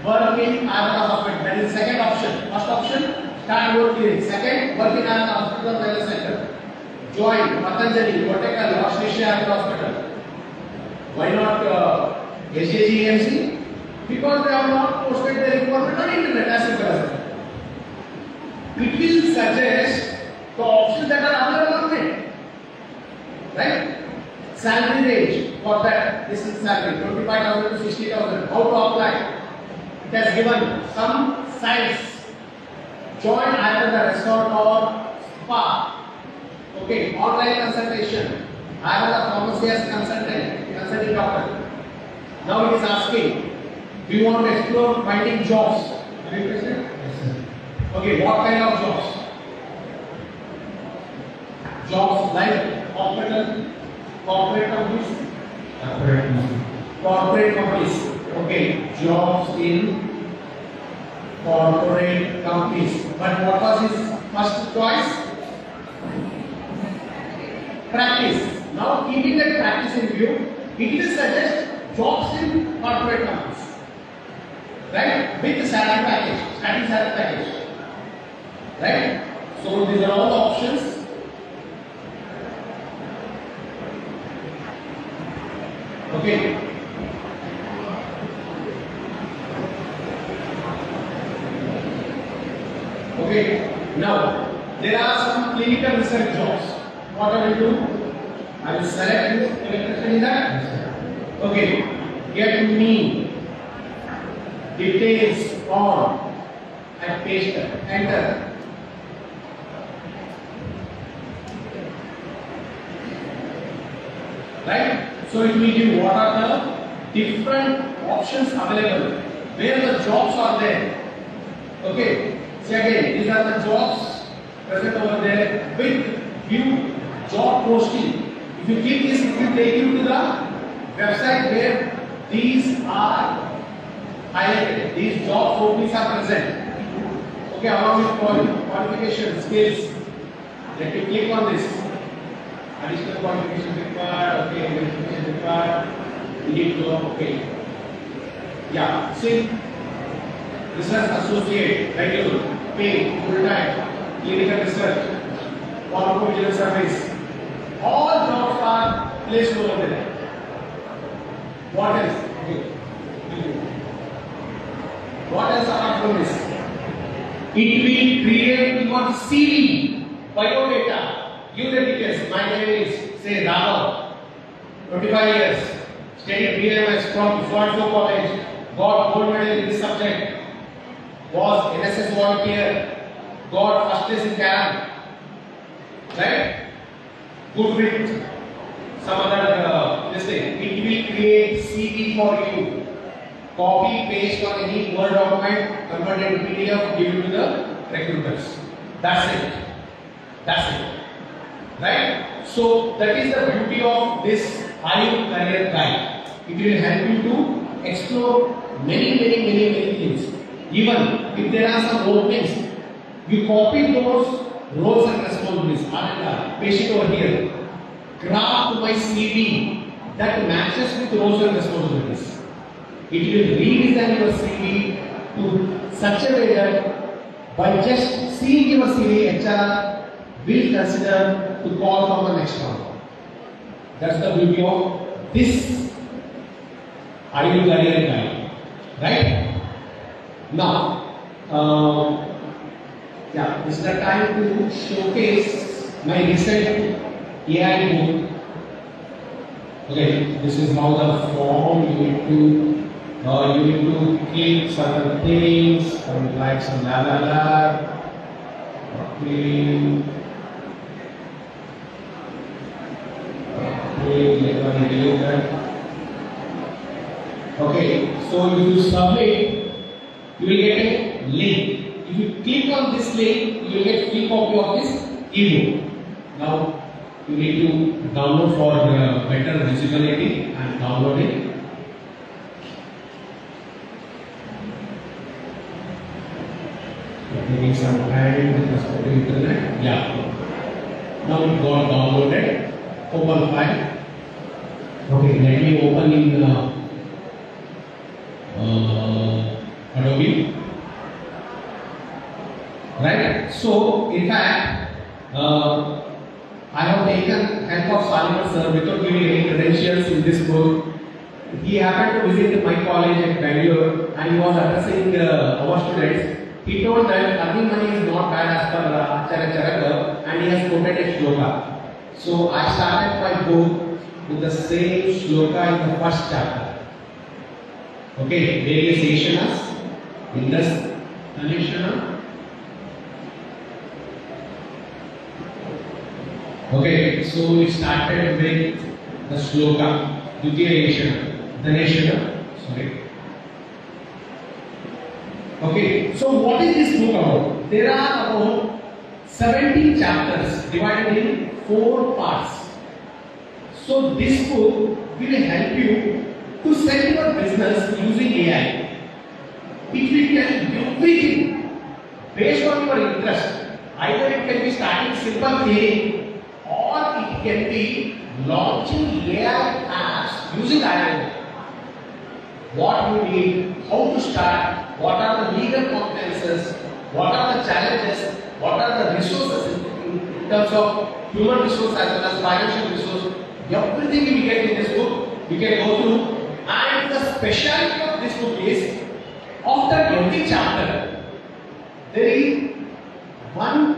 S4: work in Ayurveda hospital. That is the second option. First option, start your clinic. Second, work in Ayurveda hospital or wellness center. Join Patanjali, Kottakkal, Australia Ayurveda hospital. Why not SJGMC? Because they have not posted their requirement on internet as simple as that. It will suggest the options that are available on net. Right? Salary range for that. This is salary 25,000 to 60,000. How to apply? It has given some sites. Join either the restaurant or spa. Okay, online consultation. Either the pharmacy as consulting doctor. Now it is asking, do you want to explore finding jobs? Are you interested? Yes. Okay, what kind of jobs? Jobs like hospital, corporate companies? Corporate companies. Okay, jobs in corporate companies. But what was his first choice? Practice. Now, keeping that practice in view, it will suggest jobs in corporate companies. Right? With the salary package, starting salary package. Right? So, these are all the options. Okay. Okay. Now, there are some clinical research jobs. What I will do? I will select this. Interested in that? Okay. Get me details on and paste them. Enter. Right? So it will give what are the different options available, where the jobs are there. Okay. See again, these are the jobs present over there with view job posting. If you click this, it will take you to the website where these are highlighted. These job openings are present. Okay, along with qualification, skills. Let me click on this. Additional qualification required. Okay, verification required. Need to okay. Yeah, see. Research associate, regular, paid, full time, clinical research, pharmacovigilance service. All jobs are placed over there. What else? Okay. What else apart from this? It will create your CV, biodata. Give the details. My name is, say, Rama, 25 years, studied BMS from Swartzo College, got gold medal in this subject, was NSS volunteer, got first place in Karam, right? Good with some other this thing. It will create CV for you. Copy, paste on any Word document, convert it to PDF, give it to the recruiters. That's it. That's it. Right? So that is the beauty of this Ayush Career Guide. It will help you to explore many things. Even if there are some openings, you copy those roles and responsibilities. Paste it over here. Craft my CV that matches with roles and responsibilities. It will redesign your CV to such a way that by just seeing your CV, HR will consider to call for the next round. That's the beauty of this Ayush Career Guide. Right? Now, this is the time to showcase my recent AI book. Okay, this is how the form you need to click certain things, like some la. Okay. Okay, so if you submit, you will get a link. If you click on this link, you will get free copy of this ebook. Now, you need to download for better visibility and download it. Taking some time with respect to internet. Yeah. Now it got downloaded. Open file. Okay, let me open in Adobe. Right? So, in fact, I have taken help of Simon sir without giving any credentials in this book. he happened to visit my college at Bangalore and he was addressing our students. He told that earning money is not bad as per Acharya Charaka, and he has quoted a shloka. So I started my book with the same shloka in the first chapter. Okay, various Ashanas, Indus, Tanishana. Okay, so we started with the shloka, Dutiya Ashana, Dhaneshana, sorry. Okay, so what is this book about? There are about 17 chapters divided in 4 parts. So this book will help you to set your business using AI. It will tell you everything based on your interest. Either it can be starting simple theory or it can be launching AI apps using IoT. What you need, how to start, what are the legal competences, what are the challenges, what are the resources in terms of human resource as well as financial resource. Everything we get in this book, we can go through. And the specialty of this book is, after every chapter, there is one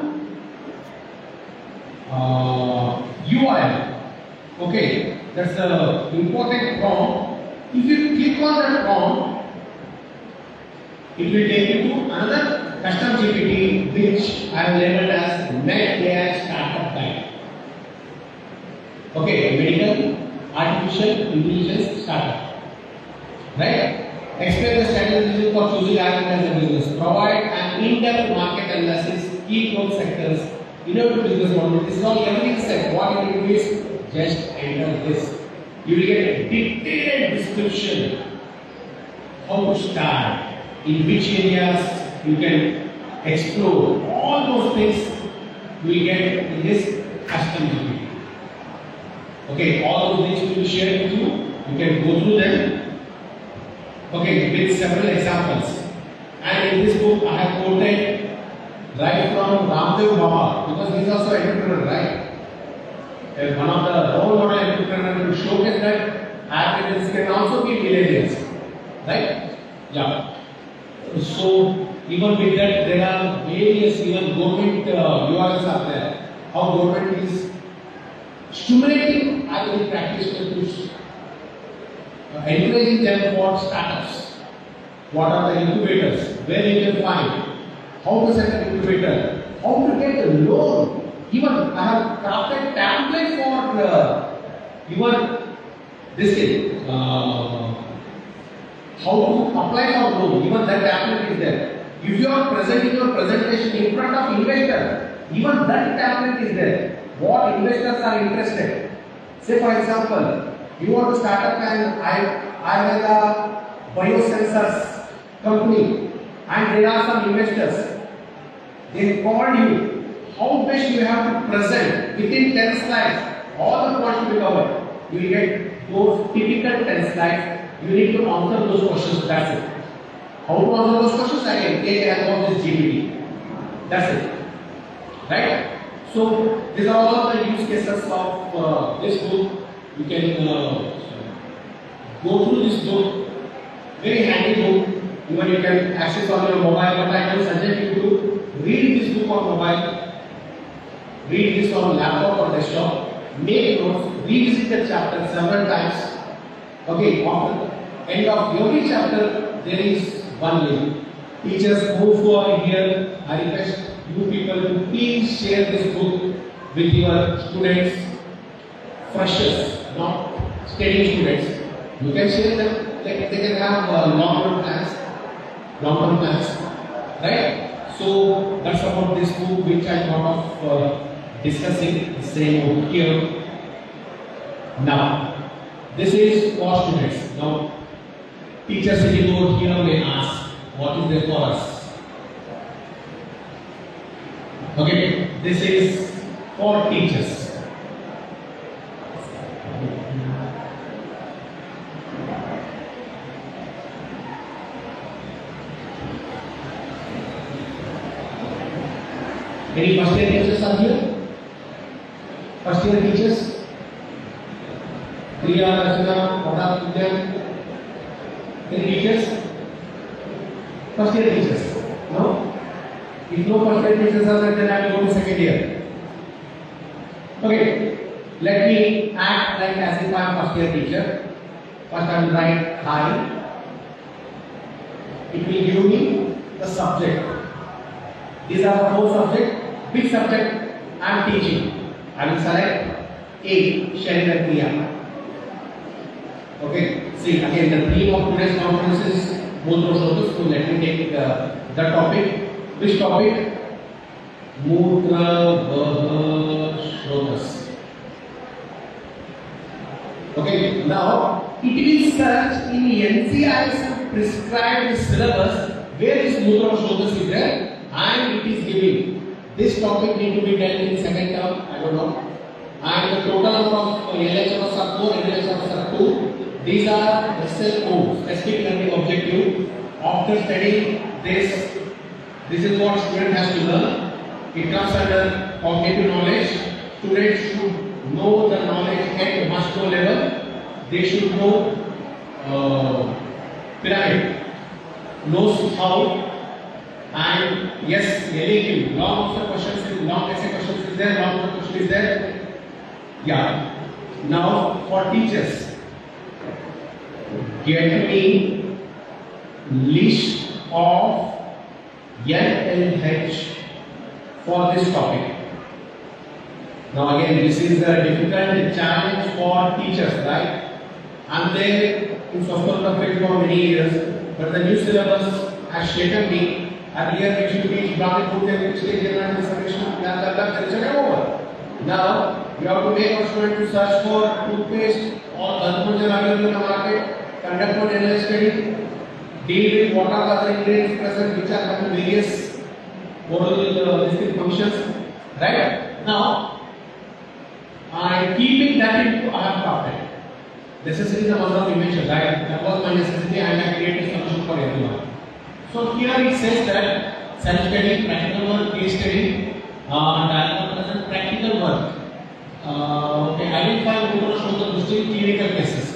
S4: URL. Okay, that's the important prompt. If you click on that prompt, it will take you to another custom GPT which I have labeled as Med AI Startup Guide. Okay, medical artificial intelligence startup. Right? Explain the strategies for choosing Ireland as a business. Provide an in-depth market analysis, key growth sectors, innovative business model. This is all everything said. What you need to do is just enter this. You will get a detailed description how to start, in which areas you can explore. All those things you will get in this custom GPT. Okay, all those things will be shared with you. You can go through them. Okay, with several examples. And in this book, I have quoted right from Ramdev Baba, because he is also an entrepreneur, right? And one of the role model entrepreneurs to showcase that Africans can also be millionaires, right? Yeah. So even with that, there are various even government URLs are there. How government is stimulating IoT practitioners to encouraging them for startups. What are the incubators? Where you can find? How to set an incubator? How to get a loan? Even I have crafted template for even this thing. How to apply for loan? Even that template is there. If you are presenting your presentation in front of investor, even that template is there. What investors are interested? Say for example, you want to start up an Ayurveda biosensors company, and there are some investors. They call you. How best you have to present within 10 slides, all the points to be covered. You will get those typical 10 slides. You need to answer those questions. That's it. How to answer those questions? Again, take help of this GPT. That's it. Right? So these are all the use cases of this book. You can go through this book. Very handy book. Even you can access on your mobile. But I will suggest you to read this book on mobile. Read this on laptop or desktop. Make notes. Revisit the chapter several times. Okay. After end of every chapter, there is one link. Teachers who are here, I request you people to please share this book with your students, freshers, not studying students. You can share them, like they can have long-term plans, right? So that's about this book which I thought of discussing, the same book here. Now, this is for students. Now, teachers sitting over here may ask, what is there for us? Okay, this is for teachers. Any first year teachers are here? First year teachers? Priya, Rachana, Pradap, Vidyan. Any teachers? First year teachers? No? If no first year teachers are there, then I will go to second year. Okay, let me act like as if I am first year teacher. First I will write hi. It will give me the subject. These are the 4 subjects. Which subject I am teaching? I will select A, Sharing and Kriya. Okay, see again the theme of today's conference is Mutra Shrotas. So let me take the topic. Which topic? Mutra Shrotas. Okay, now it will search in NCR's prescribed syllabus where is Mutra Shrotas is there, and it is giving this topic need to be dealt in second term. I don't know. And the total number of LHS are 4, LHS are 2. These are SLO, specific learning objective. After studying this is what student has to learn. It comes under cognitive knowledge. Students should know the knowledge at must-know level. They should know pyramid, knows how, and yes, LAQ, long answer questions, long essay questions is there, long answer question is there. Yeah. Now for teachers, get me list of LLH for this topic. Now again, this is a difficult challenge for teachers, right? I'm there in software field for many years, but the new syllabus has shaken me. Earlier we should teach Brahmin food and vegetarian and dissemination over. Now you have to make a student to search for toothpaste or Dantmanjan available in the market, conduct one analysis study, deal with what are the other ingredients present which are having various oral distinct functions. Right? Now, I keeping that into I have crafted. Necessity is the mother of invention, right? That was my necessity and I created a solution for everyone. So here it says that self-study, practical work, case study, diagram present, practical work. Okay, identify Mutra Shrotas distinct clinical cases.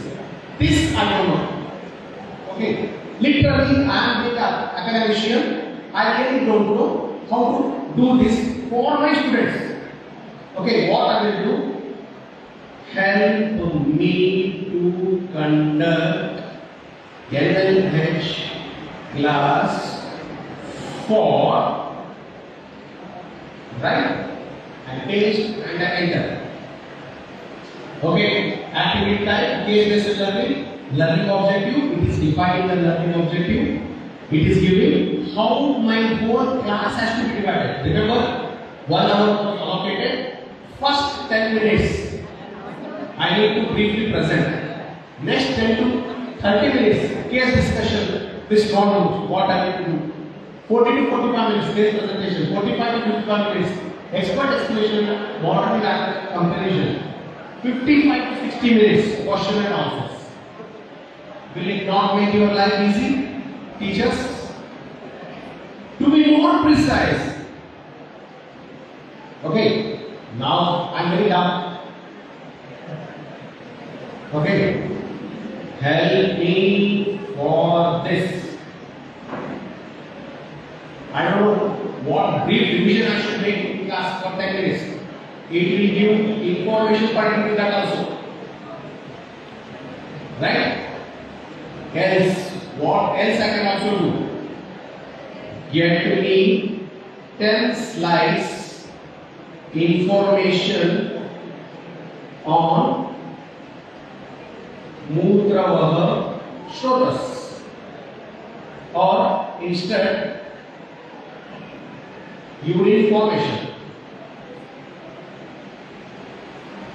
S4: This I don't know. Okay, literally I am an academician. I really don't know how to do this for my students. Okay, what I will do? Help me to conduct LLH class for, right? And paste and enter. Okay, activity type, case-based learning, learning objective. It is defining the learning objective. It is giving how my whole class has to be divided. Remember, 1 hour was allocated. First 10 minutes, I need to briefly present. Next 10 to 30 minutes, case discussion, this problem, what I need to do. 40 to 45 minutes, case presentation. 45 to 55 minutes, expert explanation, modern comparison. 55 to 60 minutes, question and answers. Will it not make your life easy, teachers? To be more precise. Okay, now I'm very down. Okay, help me for this. I don't know what brief revision I should make in class for 10 minutes. It will give information pertaining to that also. Right? Else, what else I can also do? Get me 10 slides information on Mutra Shrotas, or instead urine formation.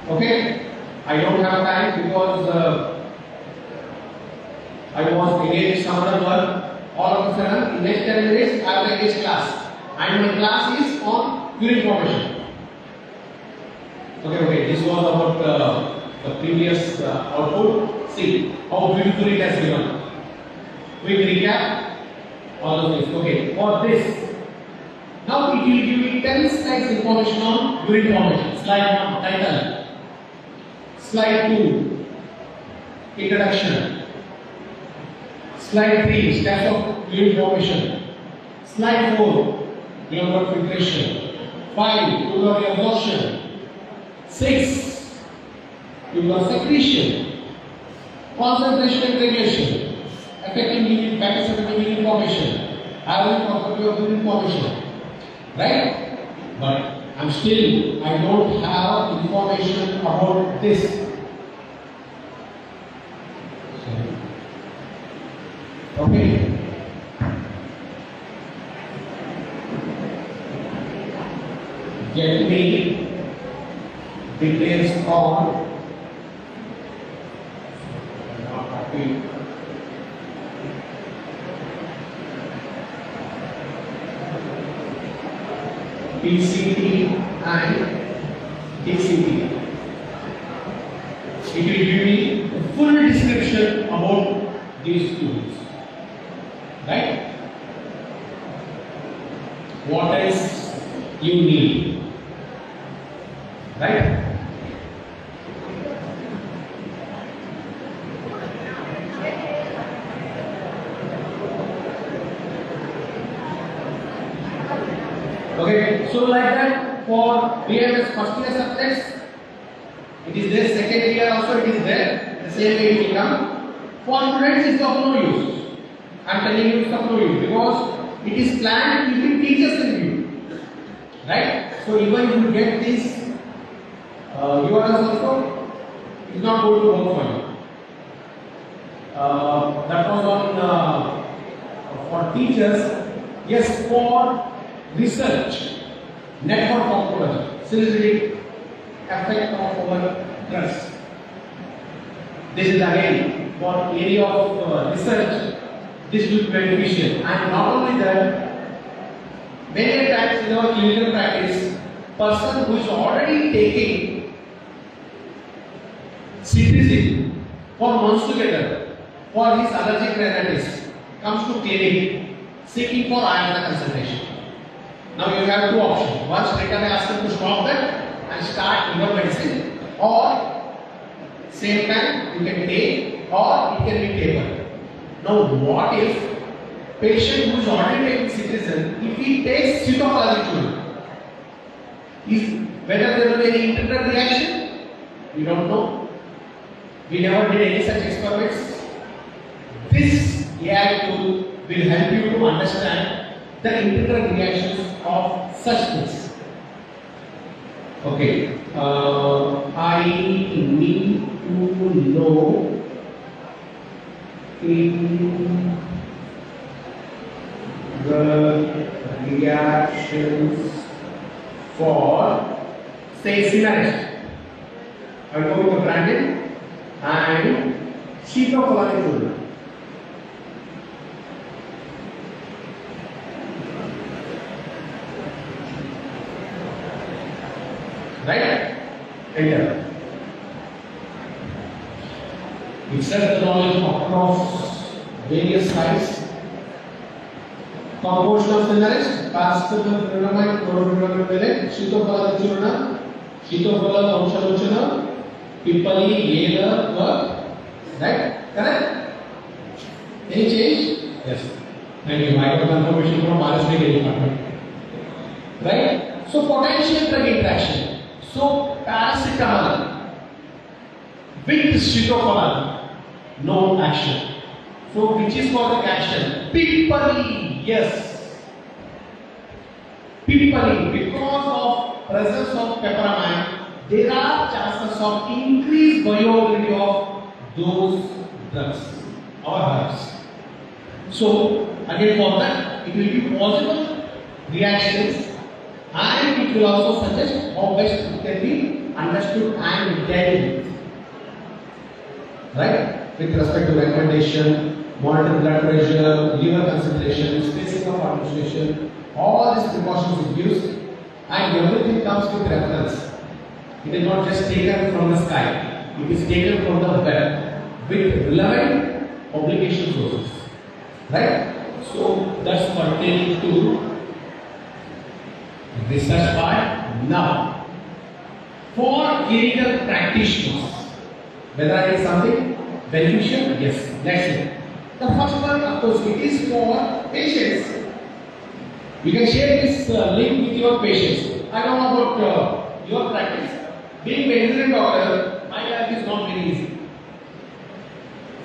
S4: Okay, I don't have time because I was engaged in some other work. All of a sudden, in next 10 minutes, I will engage class, and my class is on urine formation. Okay, this was about the previous output. See how beautifully it has given. Quick recap. All of this. Okay, for this. Now it will give me 10 slides information on urine formation. Slide 1, title. Slide 2, introduction. Slide 3, steps of fluid formation. Slide 4, glomerular filtration. 5, tubular absorption. 6, tubular secretion. Concentration and gradation. Affecting urine, factors affecting urine formation. Average property of urine formation. Right? But I don't have information about this. Okay. Get me details on PCT and DCT. It will give me a full description about these tools. Right? What else you need? Right? Okay, so like that for BMS first year subjects, it is there, second year also it is there, the same way it will come. For students it is of no use. I am telling you it is of no use because it is planned keeping teachers in view. Right? So even if you get this URLs also, it is not going to work for you. That was on for teachers. Yes, for research, network topology, synergistic effect of our drugs. This is again for area of research. This will be beneficial, and not only that, many times in our clinical practice, person who is already taking cetirizine for months together for his allergic rhinitis comes to clinic seeking for Ayurveda consultation. Now you have two options. One, straight away ask him to stop that and start your medicine, or same time you can take, or it can be tapered. Now what if patient who is already taking cetirizine, if he takes cetofolazetude, whether there will be any interdrug reaction? We don't know. We never did any such experiments. This AI tool will help you to understand the interdrug reactions of such things. Okay, I need to know in the reactions for, say, Cimarest. I will go with the branding and cetofolazetude. Right? Enter. It says the knowledge across various sites. Composition of Cimarest, paracetamol, furanamide, chlorotoluene, cetofolazetude, cetofolazetude, amshalochana, pipali, yela, work. Right? Correct? Any change? Yes. Thank you. I got confirmation from RSV department. Right? So potential drug interaction. So paracetamol with cetofolazetude, no action. So which is called the action? Pipali, yes. Pipali, because of presence of peperamide, there are chances of increased bioavailability of those drugs or herbs. So again for that, it will be possible reactions, and it will also suggest how best it can be understood and dealt with. Right? With respect to recommendation, monitor blood pressure, liver concentration, spacing of administration, all these precautions is used, and everything comes with reference. It is not just taken from the sky, it is taken from the web with relevant publication sources. Right? So that's pertaining to research part. Now, for clinical practitioners, whether it is something beneficial, yes, let's see. The first one, of course, it is for patients. You can share this link with your patients. I don't know about your practice. Being a medicine doctor, my life is not very easy.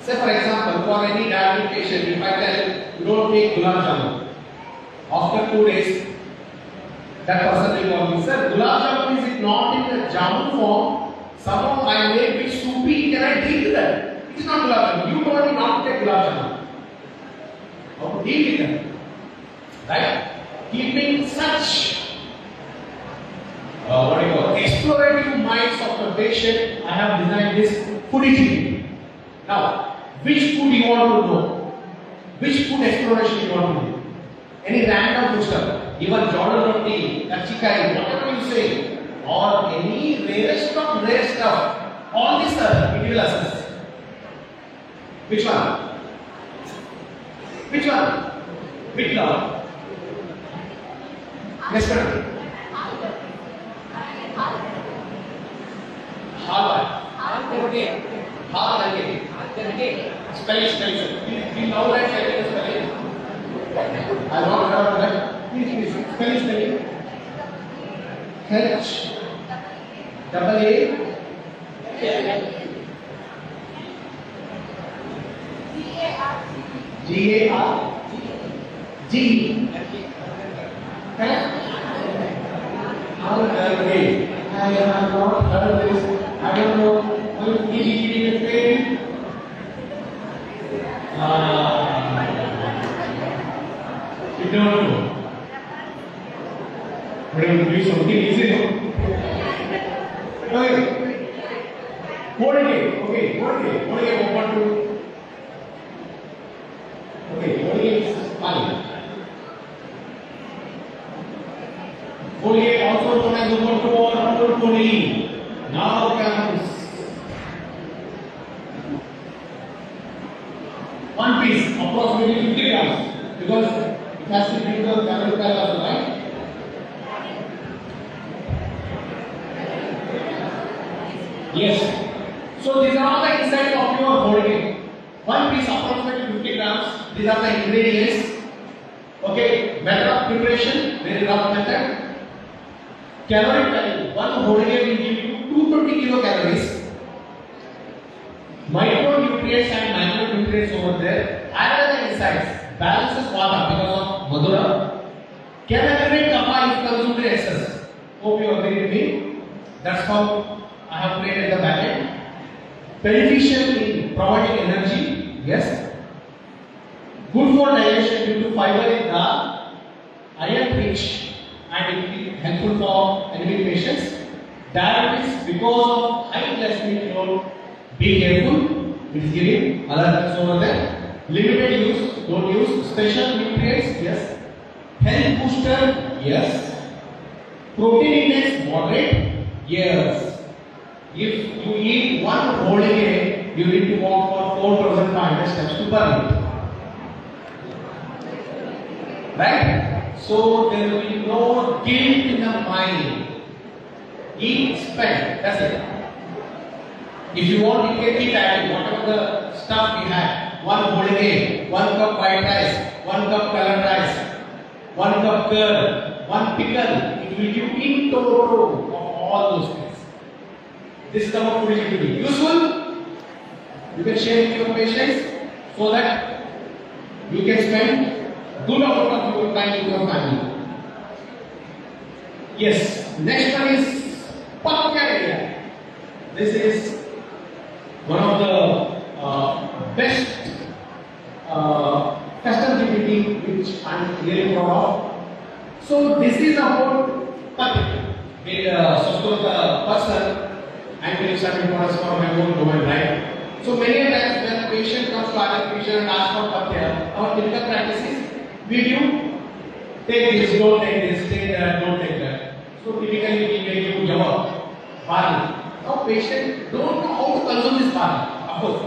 S4: Say for example, for any diabetic patient, if I tell you don't take gulab jamun, after 2 days, that person will call me, sir, gulab jamun is it not in the jamun form? Somehow I made it soupy, can I deal with that? It is not gulab jamun. You told me not to take gulab jamun. How to deal with that? Right? Keeping such explorative minds of the patient, I have designed this foodie. Now, which food you want to know? Which food exploration you want to do? Any random food stuff, even Jordan roti, kachikai, whatever you say, or any rarest of rare stuff, all this stuff it will assess. Which one? Which one? Which one? Next one. Spelling. Now write spelling. I don't have that. Please. Spelling. H. Double A. G-A-R. G. I have not heard this. I don't know. What is G? You don't know. But I will do something easy. Okay. Hold it. Open to. Okay, hold it is fine. Foliate also known as open to or open to. Now comes one piece, approximately 50 grams, because it has to be the calorie also, right? Yes. So these are all the insides of your holding. One piece, approximately 50 grams. These are the ingredients. Okay. Method of preparation, very rough method. Calorie value, one holding will give you 220 kilocalories. Micronutrients and macronutrients over there. Add the insides. Balances water because of Madura. Can eliminate kapha if consumed in excess. Hope you agree with me. That's how I have created the packet. Beneficial in providing energy. Yes. Good for digestion due to fiber in the iron rich and it will be helpful for anemic patients. Diabetes because of high glycemic load. Be careful. It is giving alertness over there. Limited use. Don't use special nutrients. Yes. Health booster. Yes. Protein index moderate. Yes. If you eat one whole day, you need to walk for 4,500 steps to burn it. Right? So there will be no guilt in the mind. Eat, spend. That's it. If you want, you can eat adding whatever the stuff we have. One whole day, 1 cup white rice, 1 cup colored rice, 1 cup curd, 1 pickle. It will give in total of all those things. This is the what food will be useful. You can share with your patients so that you can spend good amount of your time with your family. Yes. Next one is Pathya area. This is one of the best custom GPT which I am really proud of. So this is about Pathya. With the person and will start importance for my own domain, right? So many times when a patient comes to our physician and asks for Pathya, our clinical practices, we do take this, don't take this, take that, don't take that. So typically we may give Java, barley. Now patient don't know how to consume this barley, of course.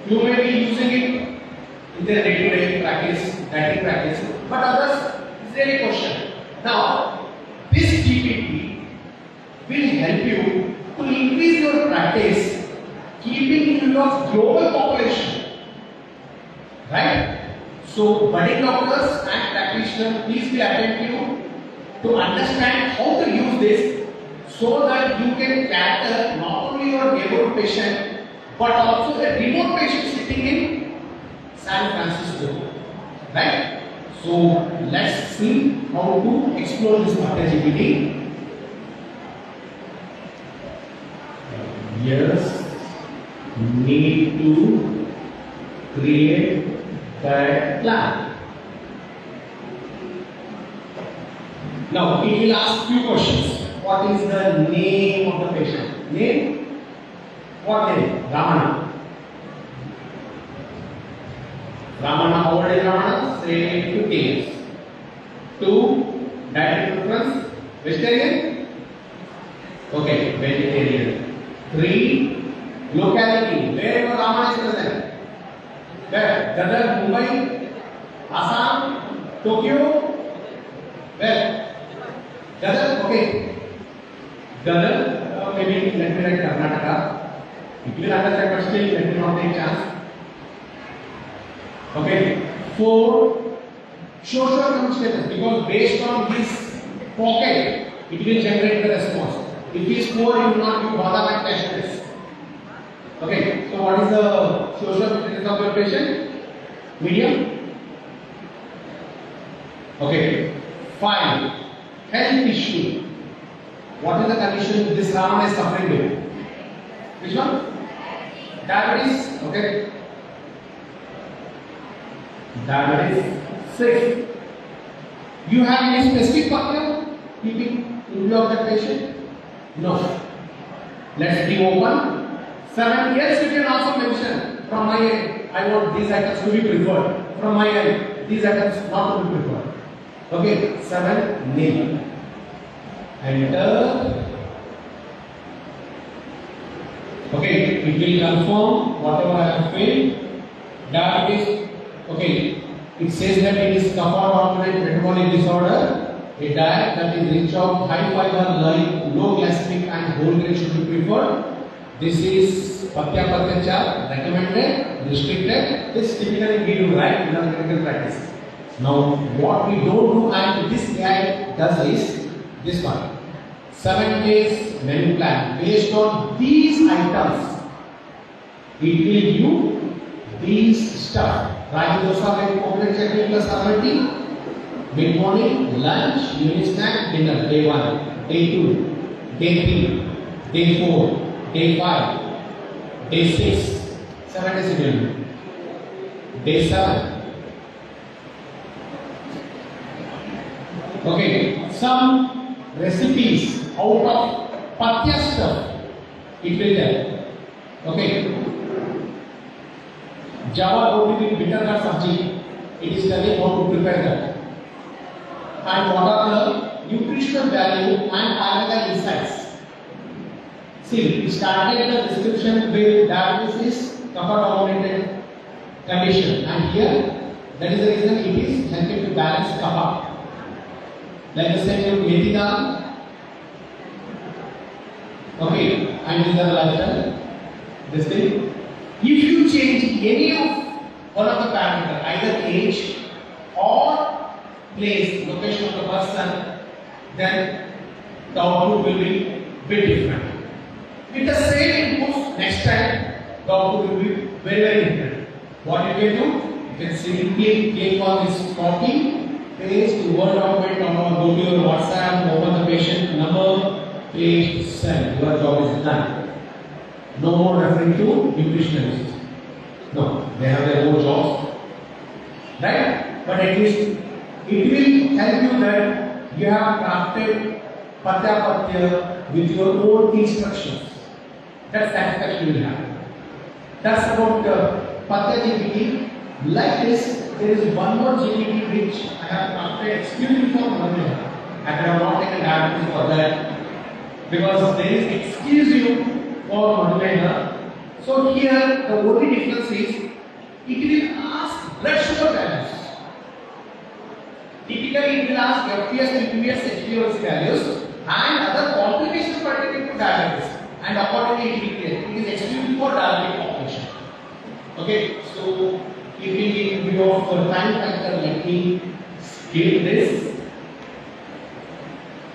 S4: You may be using it in their day-to-day practice, dietary practice, but others, it's really a question. Now, this GPT will help you to increase your practice, keeping in view of global population. So, budding doctors and practitioners, please be attentive to understand how to use this so that you can cater not only your neighborhood patient but also a remote patient sitting in San Francisco. Right? So, let's see how to explore this PatyaGPT. Yes, need to create that plan. Now it will ask few questions. What is the name of the patient? Name? What name? Ramana. Ramana, how old is Ramana? Say 50 years. 2. Dietary preference? Vegetarian? Okay, vegetarian. 3. Locality. Wherever Ramana is present. Where? Dadar, Mumbai, Assam, Tokyo. Where? Dadar, okay. Dadar, maybe let me write Karnataka. If you understand, but still let me not take chance. Okay. 4. Social status, because based on this pocket, it will generate the response. If it is 4, you will not give bother and cashless. Okay, so what is the social status of your patient? Medium. Okay. 5. Health issue. What is the condition this Ramana is suffering with? Which one? Diabetes. Okay. Diabetes. 6. You have any specific partner keeping in view of that patient? No. Let's be open. 7. Yes, you can also mention from my end, I want these items to be preferred. From my end, these items not to be preferred. Okay, 7. Name. Enter. Okay, it will confirm whatever I have filled. Diabetes. Okay, it says that it is kappa-dominant metabolic disorder. A diet that is rich of high fiber, light, low glycemic and whole grain should be preferred. This is Patya chart, recommended, restricted. This typically we do right in our clinical practice. Now, what we don't do and this guide does is this one. 7 days menu plan. Based on these items, it will give you these stuff. Ragi dosa with coconut chutney plus herbal tea. Mid morning, lunch, evening snack, dinner. Day 1, day 2, day 3, day 4. Day 5, day 6, 7 days again. Day 7. Okay, some recipes out of Patya stuff. It will tell. Okay. Java roti with bitter nut sabji. It is telling how to prepare that. And what are the nutritional value and ayurvedic insights. See, we started the description with diabetes, kappa-dominated condition, and here that is the reason it is helping to balance kappa. Like I said, you methi dal, okay, and these are lifestyle. This thing. If you change any of one of the parameters, either age or place, location of the person, then the output will be bit different. With the same inputs, next time the output will be very, very different. What you can do? You can simply click on this copy, paste to Word document, or go to your WhatsApp, open the patient number, paste, send. Your job is done. No more referring to nutritionists. No, they have their own jobs. Right? But at least it will help you that you have crafted Patya with your own instructions. That satisfaction you will have. That's about PatyaGPT. Like this, there is one more GPT which I have crafted exclusively for Madhumena. I have not taken diabetes for that because there is exclusive for Madhumena. So here the only difference is it will ask blood sugar values. Typically it will ask FPS, PPS, HbA1c values and other complications pertaining to diabetes. And accordingly it will create. It is exclusively for diabetic population. Okay, so keeping in view of time factor, let me skip this.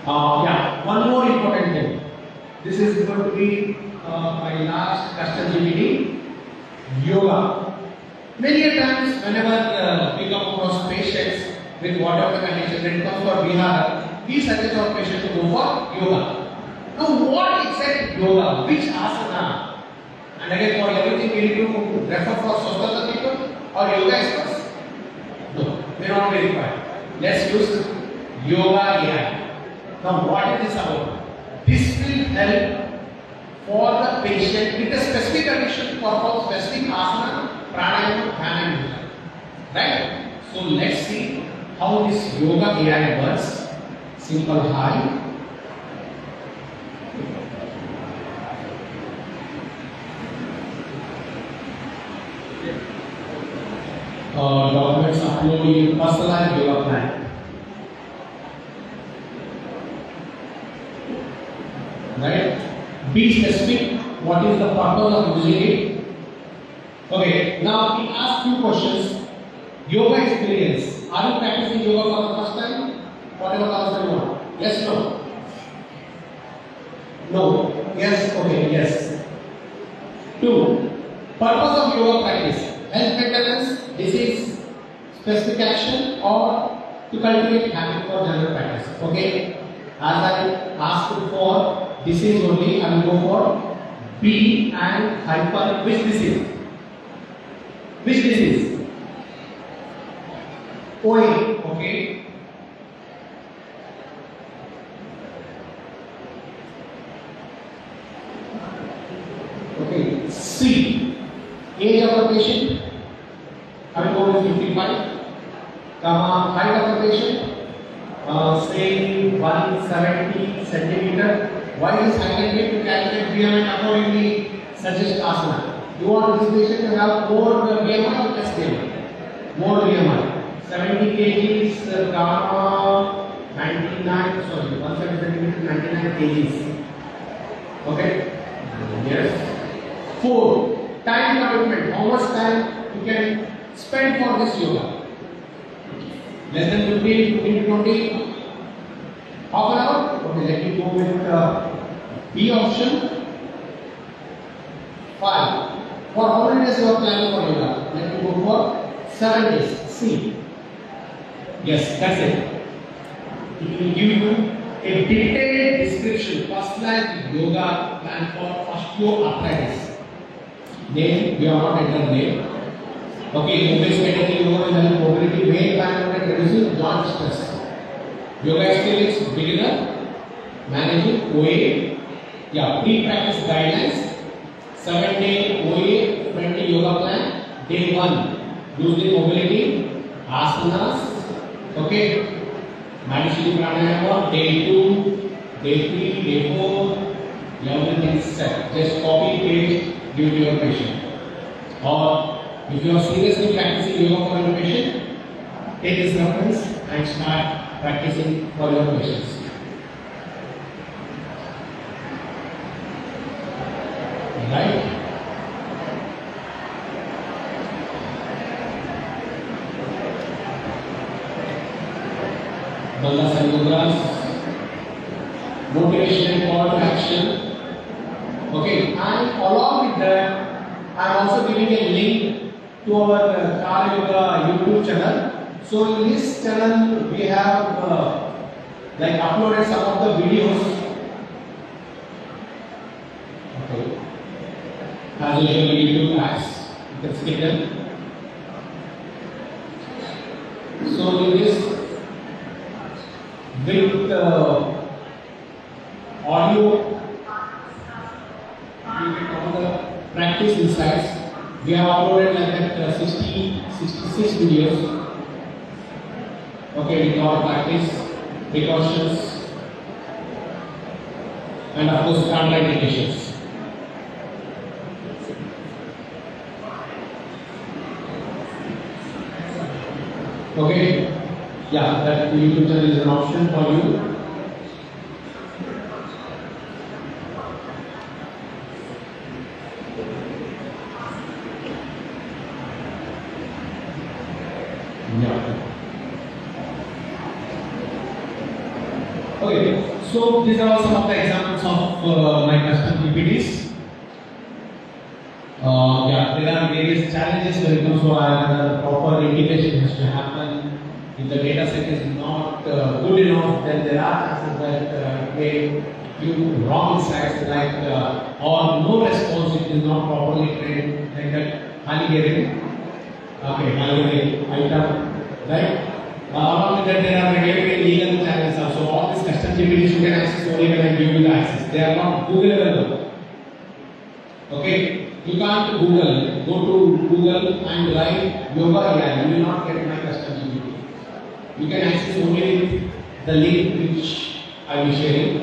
S4: Yeah, one more important thing. This is going to be my last custom GPT. Yoga. Many a times, whenever we come across patients with whatever the condition, when it comes for Bihar, we suggest our patient to go for yoga. Now, what exact yoga? Which asana? And again, for everything, we need to refer for Swasthata people or yoga experts? No, they are not very required. Let's use yoga AI. Now, what is this about? This will help for the patient with a specific condition to perform specific asana, pranayama, dhyana, and yoga. Right? So, let's see how this yoga AI works. Simple hi. Documents upload in personalized yoga plan. Right? Be specific. What is the purpose of using it? Okay. Now we ask few questions. Yoga experience. Are you practicing yoga for the first time? Whatever the answer you want. Yes, no. No. Yes. Okay. Yes. 2. Purpose of yoga practice. Health maintenance, disease, specific action, or to cultivate habit for general practice. Okay. As I asked for disease only, I will go for B and hyper. Which disease? Which disease? OA. Okay. Okay. C. Age of the patient. I will go with 55. Height of the patient. Say 170 centimeter. Why is height and weight to calculate BMI accordingly? Suggest asana. You want this patient to have more BMI or less BMI? More BMI. 70 kgs, gamma 99. Sorry, 170 centimeter, 99 kgs. Okay. Yes. 4. Time commitment. How much time you can spend for this yoga? Less than 15, 15 to 20. Half an hour? Okay, let me go with B option. 5. For how many days you are planning for yoga? Let me go for 7 days. C. Yes, that's it. It will give you a detailed description, personalized yoga plan for osteoarthritis. Name, we are not entered name. Okay, movement strategy, yoga will help mobility, main plan on reducing joint stress. Yoga experience, beginner, managing OA, yeah, pre-practice guidelines, 7-day OA friendly yoga plan, day 1, losing mobility, asanas, okay, Madhuri Pranayama, day 2, day 3, day 4, everything is set. Just copy, paste, give to your patient. Or if you are seriously practicing yoga for your patient, take this reference and start practicing for your patients. Right? Bandhas and mudras, motivation and call to action. Okay, and along with that, I am also giving a link to our Kar Yoga YouTube channel. So in this channel, we have like uploaded some of the videos. Okay, as usual, YouTube ads. You can skip them. So in this, with audio, you get all the practice insights. We have uploaded like that 66 videos. Okay, with all practice, precautions, and of course contraindications. Okay, yeah, that YouTube channel is an option for you. Yeah. Okay, so these are some of the examples of my custom PPTs. Yeah, there are various challenges when it comes to the proper integration has to happen. If the data set is not good enough, then there are chances that it may give wrong insights like or no response if it is not properly trained, like that Haligerin. Okay, Haligerin item, right? Along with that, there are regulatory legal challenges also. All these custom GPTs you can access only when I give you the access. They are not Googleable. Okay, you can't Google. Go to Google and write yoga AI. You will not get my custom GPT. You can access only the link which I will be sharing.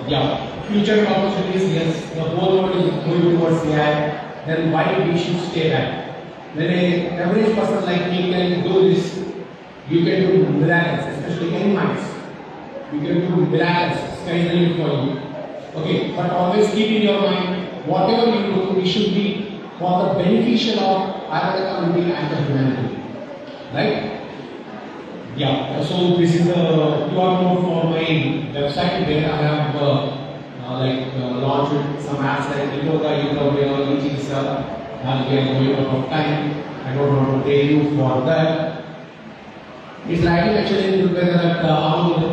S4: Yeah, future opportunities. Yes, the whole world is going towards AI. Then why we should stay back? When an average person like me can do this, you can do miracles, especially in minds. You can do miracles. Sky is the limit for you. Okay, but always keep in your mind, whatever you do, it should be for the beneficial of either the community and the humanity. Right? Yeah, so this is the QR code for my website where I have launched some apps like Yoga, which is we are going out of time. I don't want to tell you for that. It's writing actually in together that all the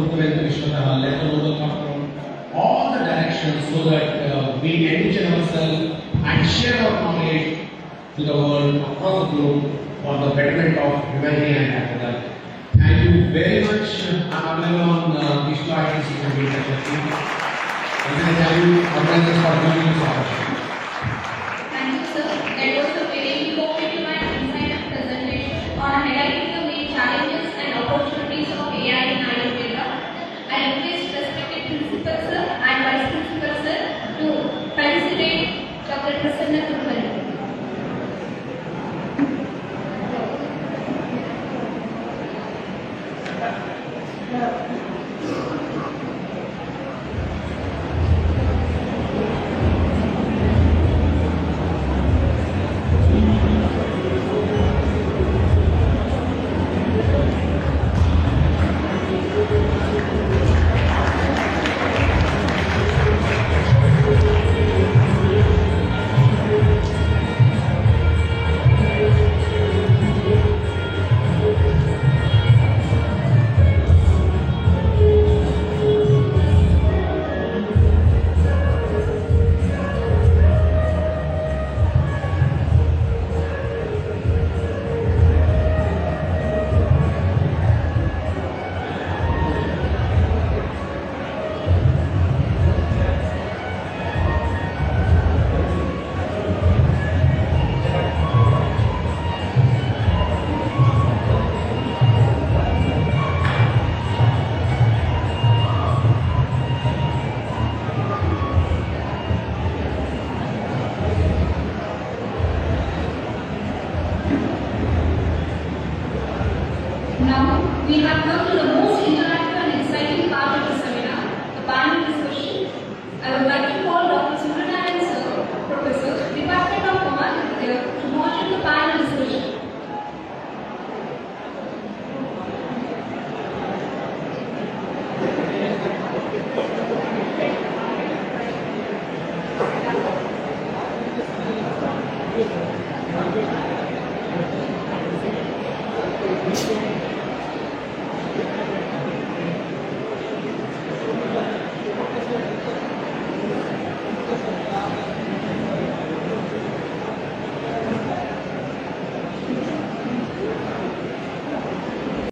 S4: directions so that we enrich ourselves and share our knowledge to the world across the globe for the betterment of humanity and Africa. Thank you very much. I'm available on these slides. You can be in touch with me. And then thank you organizers for giving me this opportunity.
S1: Thank you, sir. That was a very informative and insightful presentation on highlighting the main challenges and opportunities of AI in Ayurveda. I request respected principal sir and vice principal sir to felicitate Dr. Prasanna Kulkarni. Now, we have come to the most interactive and exciting part of the seminar, the panel discussion. I would like to call Dr. Suryanarayan Sir, Professor, Department of Command here, to moderate the panel discussion.
S5: Thank you.